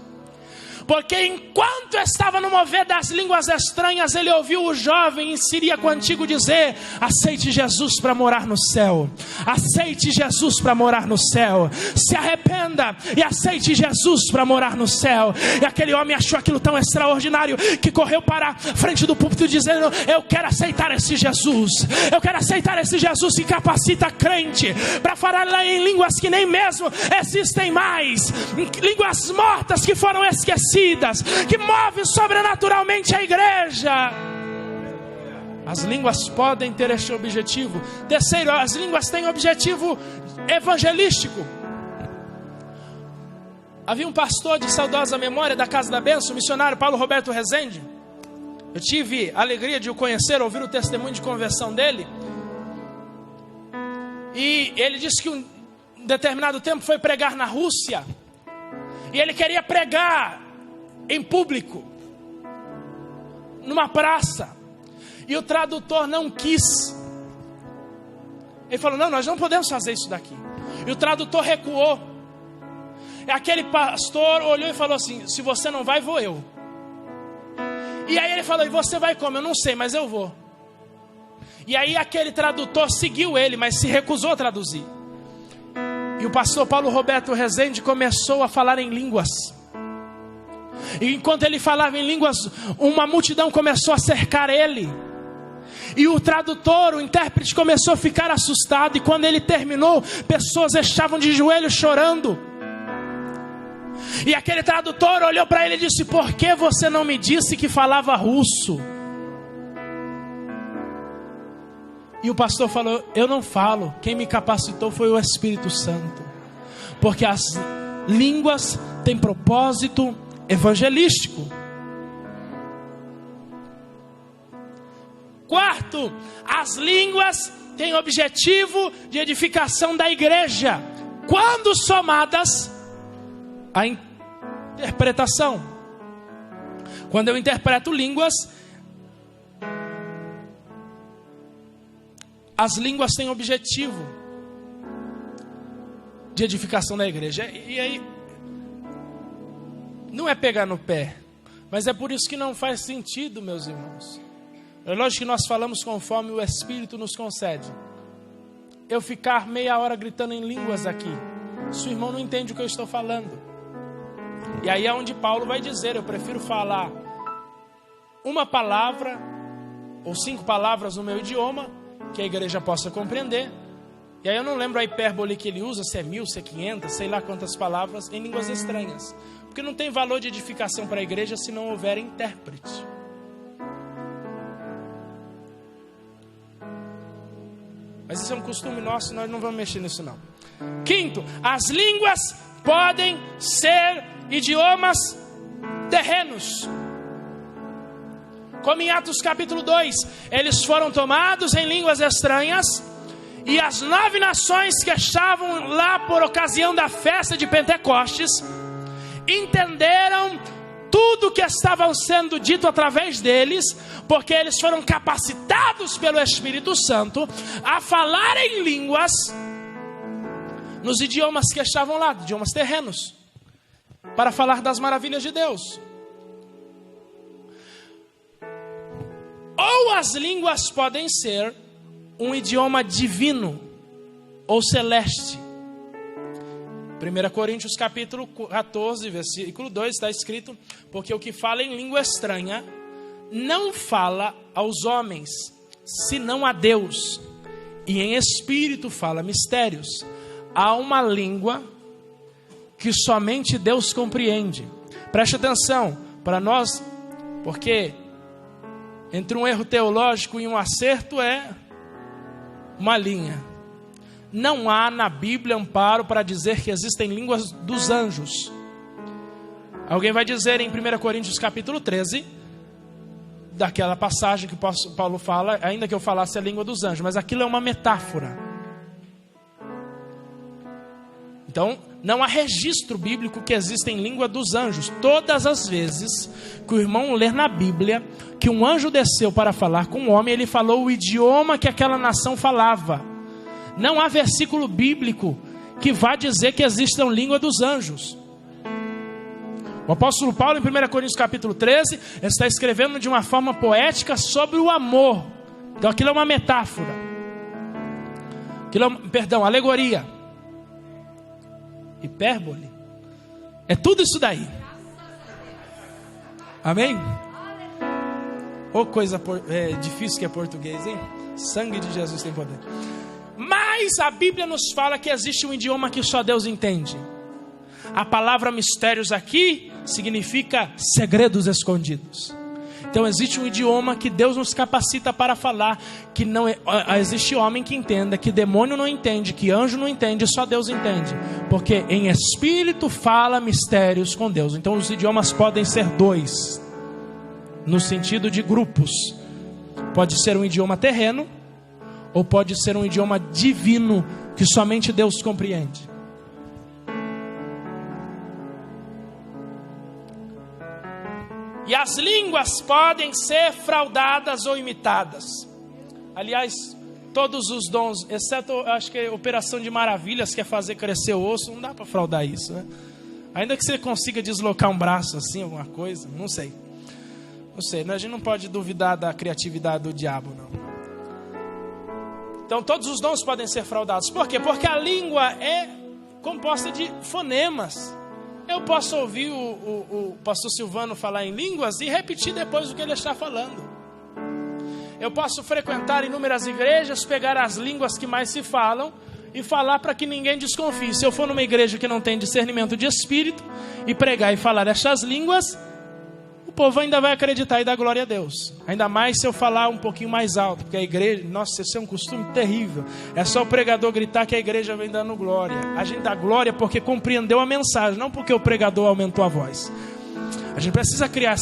Porque enquanto estava no mover das línguas estranhas, ele ouviu o jovem em siríaco antigo dizer: aceite Jesus para morar no céu. Aceite Jesus para morar no céu. Se arrependa e aceite Jesus para morar no céu. E aquele homem achou aquilo tão extraordinário que correu para a frente do púlpito dizendo: eu quero aceitar esse Jesus. Eu quero aceitar esse Jesus que capacita crente para falar lá em línguas que nem mesmo existem mais. Línguas mortas que foram esquecidas, que move sobrenaturalmente a igreja. As línguas podem ter este objetivo. Terceiro, as línguas têm objetivo evangelístico. Havia um pastor de saudosa memória da Casa da Bênção, o missionário Paulo Roberto Rezende. Eu tive a alegria de o conhecer, ouvir o testemunho de conversão dele. E ele disse que um determinado tempo foi pregar na Rússia, e ele queria pregar em público, numa praça, e o tradutor não quis. Ele falou: não, nós não podemos fazer isso daqui. E o tradutor recuou. E aquele pastor olhou e falou assim: se você não vai, vou eu. E aí ele falou: e você vai como? Eu não sei, mas eu vou. E aí aquele tradutor seguiu ele, mas se recusou a traduzir. E o pastor Paulo Roberto Rezende começou a falar em línguas. E enquanto ele falava em línguas, uma multidão começou a cercar ele. E o tradutor, o intérprete, começou a ficar assustado. E quando ele terminou, pessoas estavam de joelhos chorando. E aquele tradutor olhou para ele e disse: por que você não me disse que falava russo? E o pastor falou: eu não falo, quem me capacitou foi o Espírito Santo. Porque as línguas têm propósito evangelístico. Quarto, as línguas têm objetivo de edificação da igreja, quando somadas à interpretação. Quando eu interpreto línguas, as línguas têm objetivo de edificação da igreja. E aí, não é pegar no pé, mas é por isso que não faz sentido, meus irmãos. É lógico que nós falamos conforme o Espírito nos concede. Eu ficar meia hora gritando em línguas aqui, se o irmão não entende o que eu estou falando. E aí é onde Paulo vai dizer: eu prefiro falar uma palavra ou 5 palavras no meu idioma, que a igreja possa compreender. E aí eu não lembro a hipérbole que ele usa, se é 1000, se é 500, sei lá quantas palavras, em línguas estranhas. Porque não tem valor de edificação para a igreja se não houver intérprete. Mas isso é um costume nosso, nós não vamos mexer nisso não. Quinto, as línguas podem ser idiomas terrenos. Como em Atos capítulo 2, eles foram tomados em línguas estranhas, e as 9 nações que estavam lá por ocasião da festa de Pentecostes entenderam tudo que estava sendo dito através deles, porque eles foram capacitados pelo Espírito Santo a falar em línguas nos idiomas que estavam lá, idiomas terrenos, para falar das maravilhas de Deus. Ou as línguas podem ser um idioma divino ou celeste. 1 Coríntios capítulo 14, versículo 2 está escrito: porque o que fala em língua estranha não fala aos homens, senão a Deus, e em espírito fala mistérios. Há uma língua que somente Deus compreende. Preste atenção para nós, porque entre um erro teológico e um acerto é uma linha. Não há na Bíblia amparo para dizer que existem línguas dos anjos. Alguém vai dizer em 1 Coríntios capítulo 13, daquela passagem que Paulo fala, ainda que eu falasse a língua dos anjos, mas aquilo é uma metáfora. Então, não há registro bíblico que existem língua dos anjos. Todas as vezes que o irmão ler na Bíblia que um anjo desceu para falar com um homem, ele falou o idioma que aquela nação falava. Não há versículo bíblico que vá dizer que existam língua dos anjos. O apóstolo Paulo, em 1 Coríntios capítulo 13, está escrevendo de uma forma poética sobre o amor. Então aquilo é uma metáfora. Aquilo é, alegoria. Hipérbole. É tudo isso daí. Amém? Ô, coisa difícil que é português, hein? Sangue de Jesus tem poder. Mas a Bíblia nos fala que existe um idioma que só Deus entende. A palavra mistérios aqui significa segredos escondidos. Então existe um idioma que Deus nos capacita para falar, que não existe homem que entenda, que demônio não entende, que anjo não entende, só Deus entende. Porque em espírito fala mistérios com Deus. Então os idiomas podem ser 2, no sentido de grupos. Pode ser um idioma terreno, ou pode ser um idioma divino, que somente Deus compreende. E as línguas podem ser fraudadas ou imitadas. Aliás, todos os dons, exceto, acho que a operação de maravilhas, que é fazer crescer o osso, não dá para fraudar isso, né? Ainda que você consiga deslocar um braço assim, alguma coisa, não sei. Não sei, a gente não pode duvidar da criatividade do diabo, não. Então todos os dons podem ser fraudados. Por quê? Porque a língua é composta de fonemas. Eu posso ouvir o pastor Silvano falar em línguas e repetir depois o que ele está falando. Eu posso frequentar inúmeras igrejas, pegar as línguas que mais se falam e falar para que ninguém desconfie. Se eu for numa igreja que não tem discernimento de espírito e pregar e falar estas línguas, o povo ainda vai acreditar e dar glória a Deus. Ainda mais se eu falar um pouquinho mais alto, porque a igreja, nossa, esse é um costume terrível. É só o pregador gritar que a igreja vem dando glória. A gente dá glória porque compreendeu a mensagem, não porque o pregador aumentou a voz. A gente precisa criar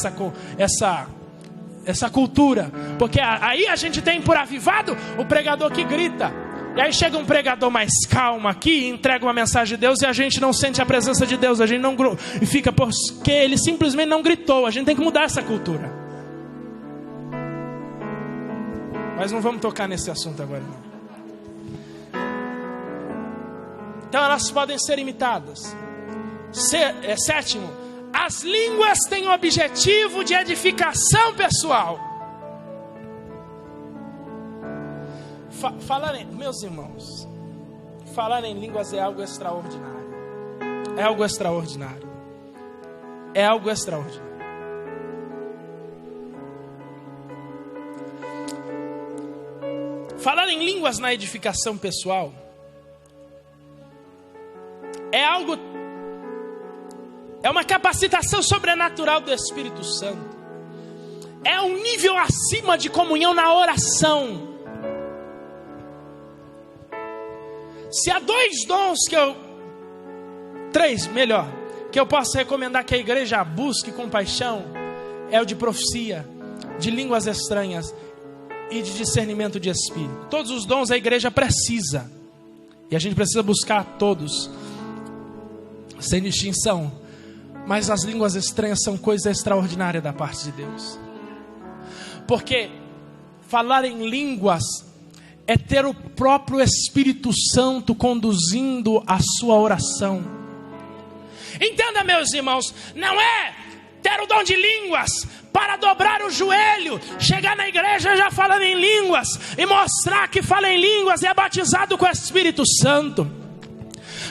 essa cultura, porque aí a gente tem por avivado o pregador que grita. E aí chega um pregador mais calmo aqui, entrega uma mensagem de Deus e a gente não sente a presença de Deus, a gente não e fica porque ele simplesmente não gritou. A gente tem que mudar essa cultura. Mas não vamos tocar nesse assunto agora não. Então elas podem ser imitadas. Sétimo, as línguas têm o objetivo de edificação pessoal. Meus irmãos, falar em línguas é algo extraordinário. É algo extraordinário. É algo extraordinário. Falar em línguas na edificação pessoal é uma capacitação sobrenatural do Espírito Santo. É um nível acima de comunhão na oração. Se há que eu posso recomendar que a igreja busque com paixão, é o de profecia, de línguas estranhas e de discernimento de espírito. Todos os dons a igreja precisa, e a gente precisa buscar todos, sem distinção. Mas as línguas estranhas são coisa extraordinária da parte de Deus, porque falar em línguas é ter o próprio Espírito Santo conduzindo a sua oração. Entenda, meus irmãos, não é ter o dom de línguas para dobrar o joelho, chegar na igreja já falando em línguas e mostrar que fala em línguas e é batizado com o Espírito Santo.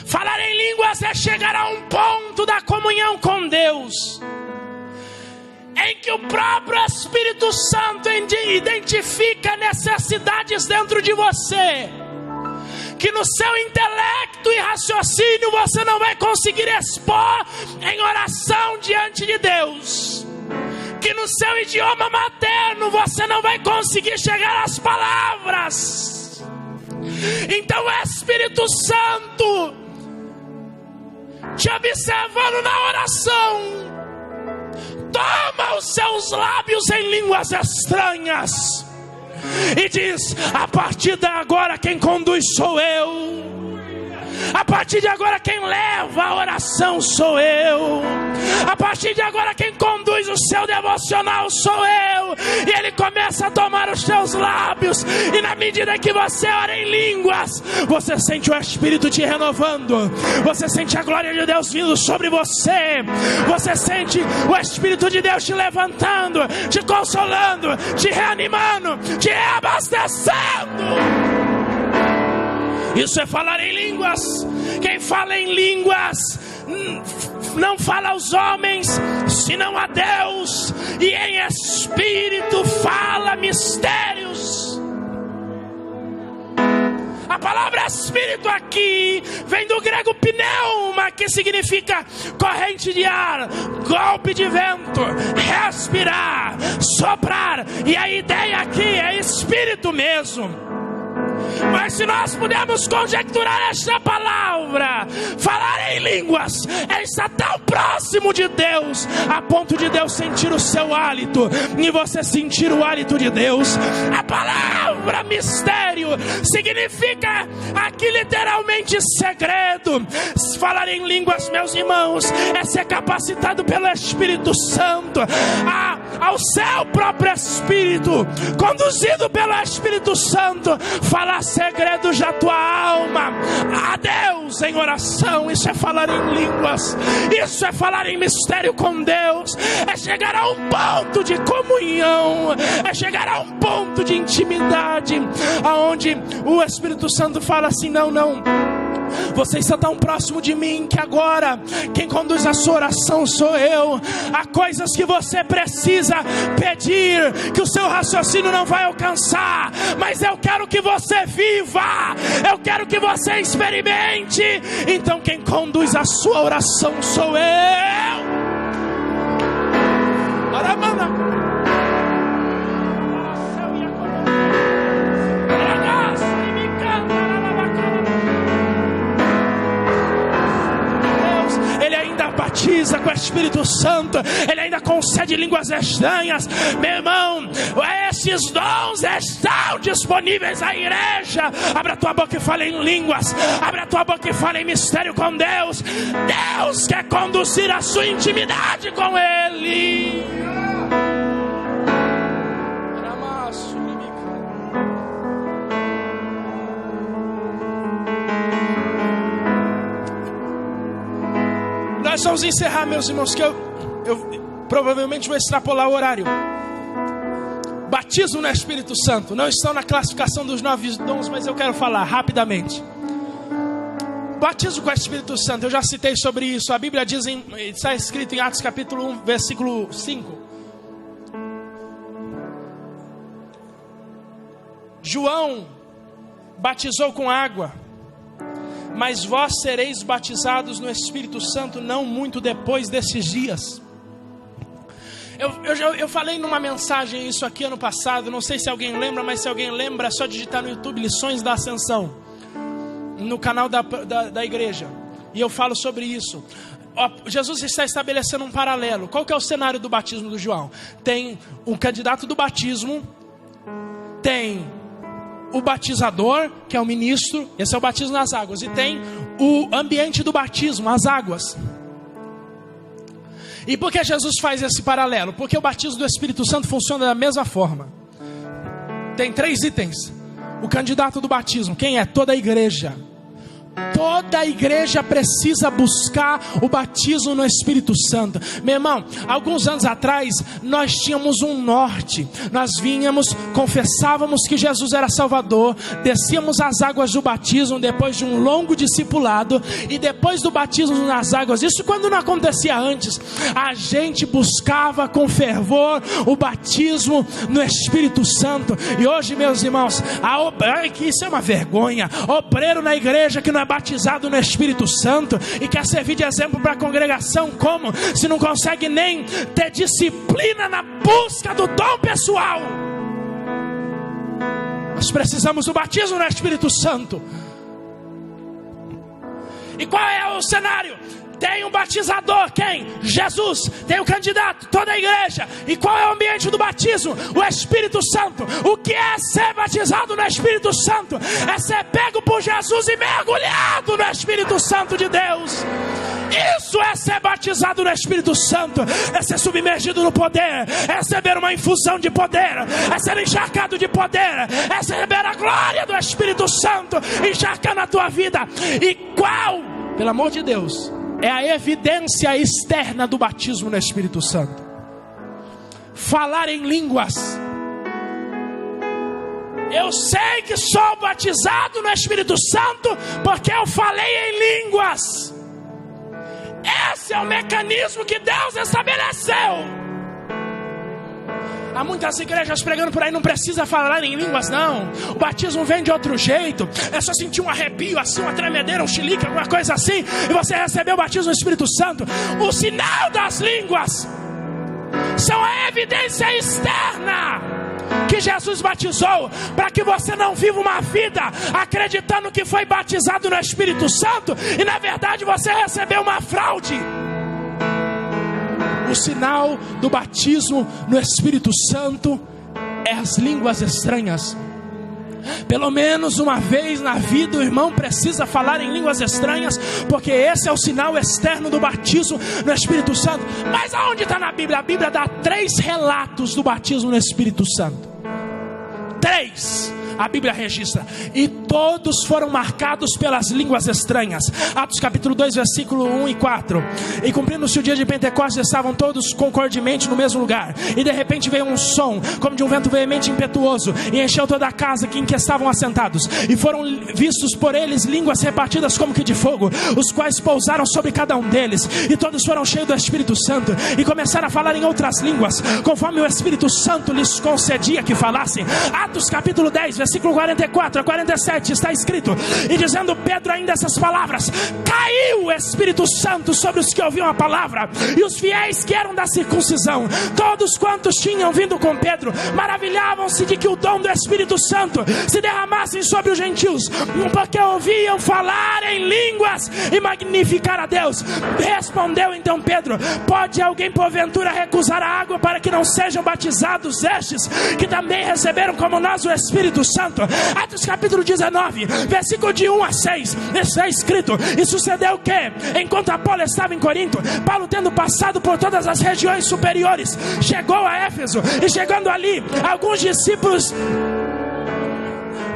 Falar em línguas é chegar a um ponto da comunhão com Deus, em que o próprio Espírito Santo identifica necessidades dentro de você, que no seu intelecto e raciocínio você não vai conseguir expor em oração diante de Deus, que no seu idioma materno você não vai conseguir chegar às palavras. Então o Espírito Santo te observando na oração, toma os seus lábios em línguas estranhas e diz: a partir de agora quem conduz sou eu. A partir de agora quem leva a oração sou eu. A partir de agora quem conduz o seu devocional sou eu. E ele começa a tomar os seus lábios, e na medida que você ora em línguas, você sente o Espírito te renovando, você sente a glória de Deus vindo sobre você, você sente o Espírito de Deus te levantando, te consolando, te reanimando, te reabastecendo. Isso é falar em línguas. Quem fala em línguas não fala aos homens, senão a Deus, e em espírito fala mistérios. A palavra espírito aqui vem do grego pneuma, que significa corrente de ar, golpe de vento, respirar, soprar. E a ideia aqui é espírito mesmo. Mas se nós pudermos conjecturar esta palavra, falar em línguas, é estar tão próximo de Deus, a ponto de Deus sentir o seu hálito, e você sentir o hálito de Deus. A palavra mistério significa aqui literalmente segredo. Falar em línguas, meus irmãos, é ser capacitado pelo Espírito Santo ao seu próprio Espírito, conduzido pelo Espírito Santo, falar segredos da tua alma a Deus em oração. Isso é falar em línguas, isso é falar em mistério com Deus, é chegar a um ponto de comunhão, é chegar a um ponto de intimidade, aonde o Espírito Santo fala assim: não, Você está tão próximo de mim que agora quem conduz a sua oração sou eu. Há coisas que você precisa pedir, que o seu raciocínio não vai alcançar, mas eu quero que você viva, eu quero que você experimente. Então quem conduz a sua oração sou eu. Aramana. Ele ainda batiza com o Espírito Santo, Ele ainda concede línguas estranhas. Meu irmão, esses dons estão disponíveis à igreja. Abra a tua boca e fala em línguas, abra a tua boca e fala em mistério com Deus. Deus quer conduzir a sua intimidade com Ele. Nós vamos encerrar, meus irmãos, que eu provavelmente vou extrapolar o horário. Batismo no Espírito Santo. Não estão na classificação dos 9 dons, mas eu quero falar rapidamente. Batismo com o Espírito Santo, eu já citei sobre isso. A Bíblia diz, está escrito em Atos capítulo 1, versículo 5. João batizou com água, mas vós sereis batizados no Espírito Santo não muito depois desses dias. Eu falei numa mensagem isso aqui ano passado, não sei se alguém lembra, mas se alguém lembra é só digitar no YouTube Lições da Ascensão, no canal da igreja, e eu falo sobre isso. Jesus está estabelecendo um paralelo. Qual que é o cenário do batismo do João? Tem o candidato do batismo, tem o batizador, que é o ministro, esse é o batismo nas águas, e tem o ambiente do batismo, as águas. E por que Jesus faz esse paralelo? Porque o batismo do Espírito Santo funciona da mesma forma. Tem 3 itens. O candidato do batismo, quem é? Toda a igreja. Toda a igreja precisa buscar o batismo no Espírito Santo. Meu irmão, alguns anos atrás nós tínhamos um norte. Nós vínhamos, confessávamos que Jesus era Salvador, descíamos as águas do batismo depois de um longo discipulado, e depois do batismo nas águas, isso quando não acontecia antes, a gente buscava com fervor o batismo no Espírito Santo. E hoje, meus irmãos, que isso é uma vergonha, obreiro na igreja que não é batizado no Espírito Santo e quer servir de exemplo para a congregação, como? Se não consegue nem ter disciplina na busca do dom pessoal. Nós precisamos do batismo no Espírito Santo. E qual é o cenário? Tem um batizador, quem? Jesus. Tem o candidato, toda a igreja. E qual é o ambiente do batismo? O Espírito Santo. O que é ser batizado no Espírito Santo? É ser pego por Jesus e mergulhado no Espírito Santo de Deus. Isso é ser batizado no Espírito Santo. É ser submergido no poder, é receber uma infusão de poder, é ser encharcado de poder, é receber a glória do Espírito Santo encharcando a tua vida. E qual, pelo amor de Deus, é a evidência externa do batismo no Espírito Santo? Falar em línguas. Eu sei que sou batizado no Espírito Santo porque eu falei em línguas. Esse é o mecanismo que Deus estabeleceu. Há muitas igrejas pregando por aí, não precisa falar em línguas não. O batismo vem de outro jeito. É só sentir um arrepio assim, uma tremedeira, um chilique, alguma coisa assim, e você recebeu o batismo do Espírito Santo. O sinal das línguas são a evidência externa que Jesus batizou, para que você não viva uma vida acreditando que foi batizado no Espírito Santo e na verdade você recebeu uma fraude. O sinal do batismo no Espírito Santo é as línguas estranhas. Pelo menos uma vez na vida o irmão precisa falar em línguas estranhas, porque esse é o sinal externo do batismo no Espírito Santo. Mas aonde está na Bíblia? A Bíblia dá 3 relatos do batismo no Espírito Santo. 3. A Bíblia registra: e todos foram marcados pelas línguas estranhas. Atos capítulo 2, versículo 1 e 4. E cumprindo-se o dia de Pentecostes, estavam todos concordemente no mesmo lugar. E de repente veio um som, como de um vento veemente e impetuoso, e encheu toda a casa em que estavam assentados. E foram vistos por eles línguas repartidas como que de fogo, os quais pousaram sobre cada um deles. E todos foram cheios do Espírito Santo, e começaram a falar em outras línguas, conforme o Espírito Santo lhes concedia que falassem. Atos capítulo 10, versículo 44 a 47, está escrito: e dizendo Pedro ainda essas palavras, caiu o Espírito Santo sobre os que ouviam a palavra. E os fiéis que eram da circuncisão, todos quantos tinham vindo com Pedro, maravilhavam-se de que o dom do Espírito Santo se derramasse sobre os gentios, porque ouviam falar em línguas e magnificar a Deus. Respondeu então Pedro: pode alguém porventura recusar a água para que não sejam batizados estes, que também receberam como nós o Espírito Santo? Atos capítulo 19, versículo de 1 a 6, está escrito: e sucedeu que, enquanto Apolo estava em Corinto, Paulo, tendo passado por todas as regiões superiores, chegou a Éfeso, e chegando ali, alguns discípulos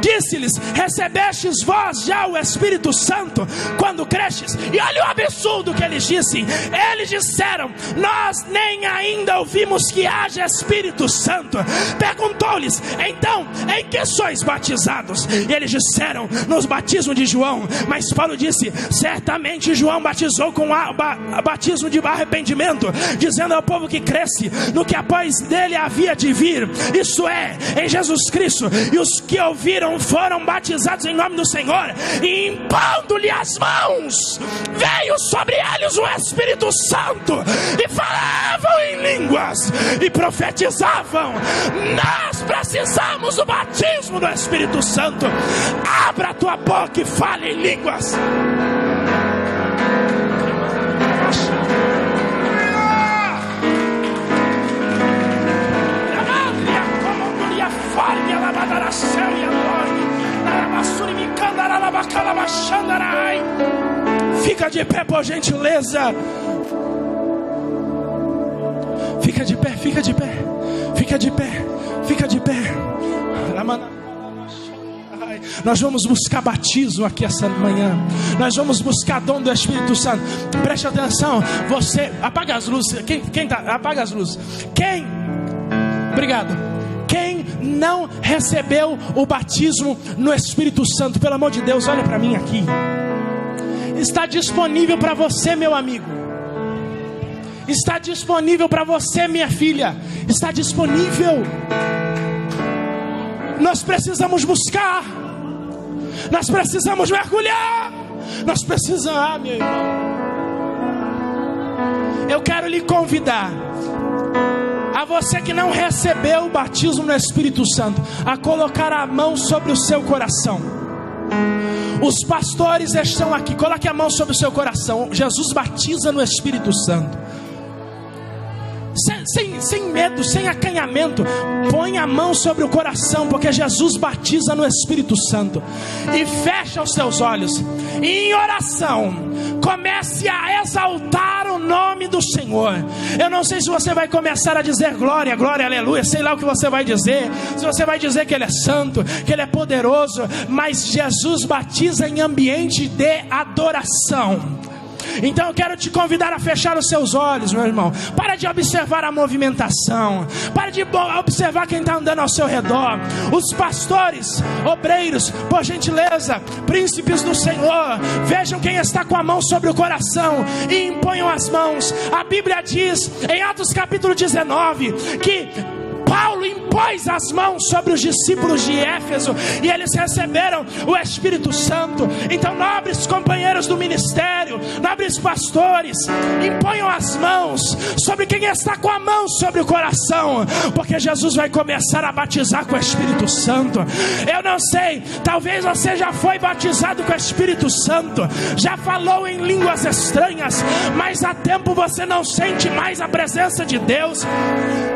disse-lhes: recebestes vós já o Espírito Santo quando crestes? E olha o absurdo que eles dizem. Eles disseram: nós nem ainda ouvimos que haja Espírito Santo. Perguntou-lhes: então, em que sois batizados? E eles disseram: nos batismo de João. Mas Paulo disse: certamente João batizou com batismo de arrependimento, dizendo ao povo que cresce no que após dele havia de vir, isto é, em Jesus Cristo. E os que ouviram foram batizados em nome do Senhor, e impondo-lhe as mãos, veio sobre eles o Espírito Santo, e falavam em línguas e profetizavam. Nós precisamos do batismo do Espírito Santo. Abra a tua boca e fale em línguas. Fica de pé, por gentileza. Fica de pé, fica de pé, fica de pé, fica de pé. Nós vamos buscar batismo aqui essa manhã. Nós vamos buscar dom do Espírito Santo. Preste atenção. Você apaga as luzes. Quem tá? Apaga as luzes. Obrigado. Quem não recebeu o batismo no Espírito Santo, pelo amor de Deus, olha para mim aqui. Está disponível para você, meu amigo. Está disponível para você, minha filha. Está disponível. Nós precisamos buscar. Nós precisamos mergulhar. Nós precisamos, meu irmão. Eu quero lhe convidar, a você que não recebeu o batismo no Espírito Santo, a colocar a mão sobre o seu coração. Os pastores estão aqui. Coloque a mão sobre o seu coração. Jesus batiza no Espírito Santo. Sem medo, sem acanhamento. Põe a mão sobre o coração, porque Jesus batiza no Espírito Santo. E fecha os seus olhos, e em oração comece a exaltar o nome do Senhor. Eu não sei se você vai começar a dizer glória, glória, aleluia, sei lá o que você vai dizer. Se você vai dizer que Ele é santo, que Ele é poderoso, mas Jesus batiza em ambiente de adoração. Então eu quero te convidar a fechar os seus olhos, meu irmão. Para de observar a movimentação. Para de observar quem está andando ao seu redor. Os pastores, obreiros, por gentileza, príncipes do Senhor, vejam quem está com a mão sobre o coração e imponham as mãos. A Bíblia diz em Atos capítulo 19 que Paulo impôs as mãos sobre os discípulos de Éfeso e eles receberam o Espírito Santo. Então, nobres companheiros do ministério, nobres pastores, imponham as mãos sobre quem está com a mão sobre o coração, porque Jesus vai começar a batizar com o Espírito Santo. Eu não sei, talvez você já foi batizado com o Espírito Santo, já falou em línguas estranhas, mas há tempo você não sente mais a presença de Deus.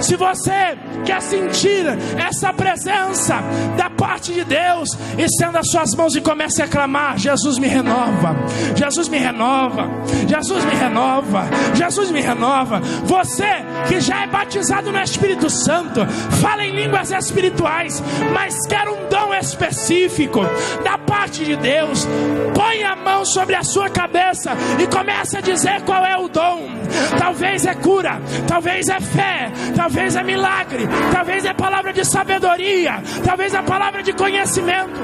Se você quer sentir essa presença da parte de Deus, estenda as suas mãos e comece a clamar: Jesus me renova, Jesus me renova, Jesus me renova, Jesus me renova. Você que já é batizado no Espírito Santo, fala em línguas espirituais, mas quer um dom específico da parte de Deus, põe a mão sobre a sua cabeça e comece a dizer qual é o dom. Talvez é cura, talvez é fé, talvez é milagre, talvez é palavra de sabedoria, talvez é palavra de conhecimento.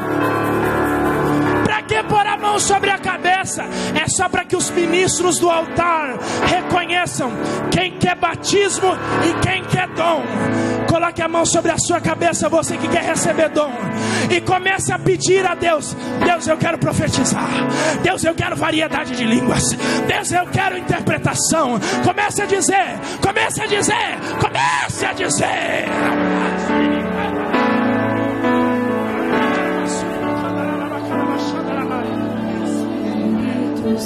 Para que pôr a mão sobre a cabeça? É só para que os ministros do altar reconheçam quem quer batismo e quem quer dom. Coloque a mão sobre a sua cabeça, você que quer receber dom, e comece a pedir a Deus: Deus, eu quero profetizar. Deus, eu quero variedade de línguas. Deus, eu quero interpretação. Comece a dizer, comece a dizer, comece a dizer.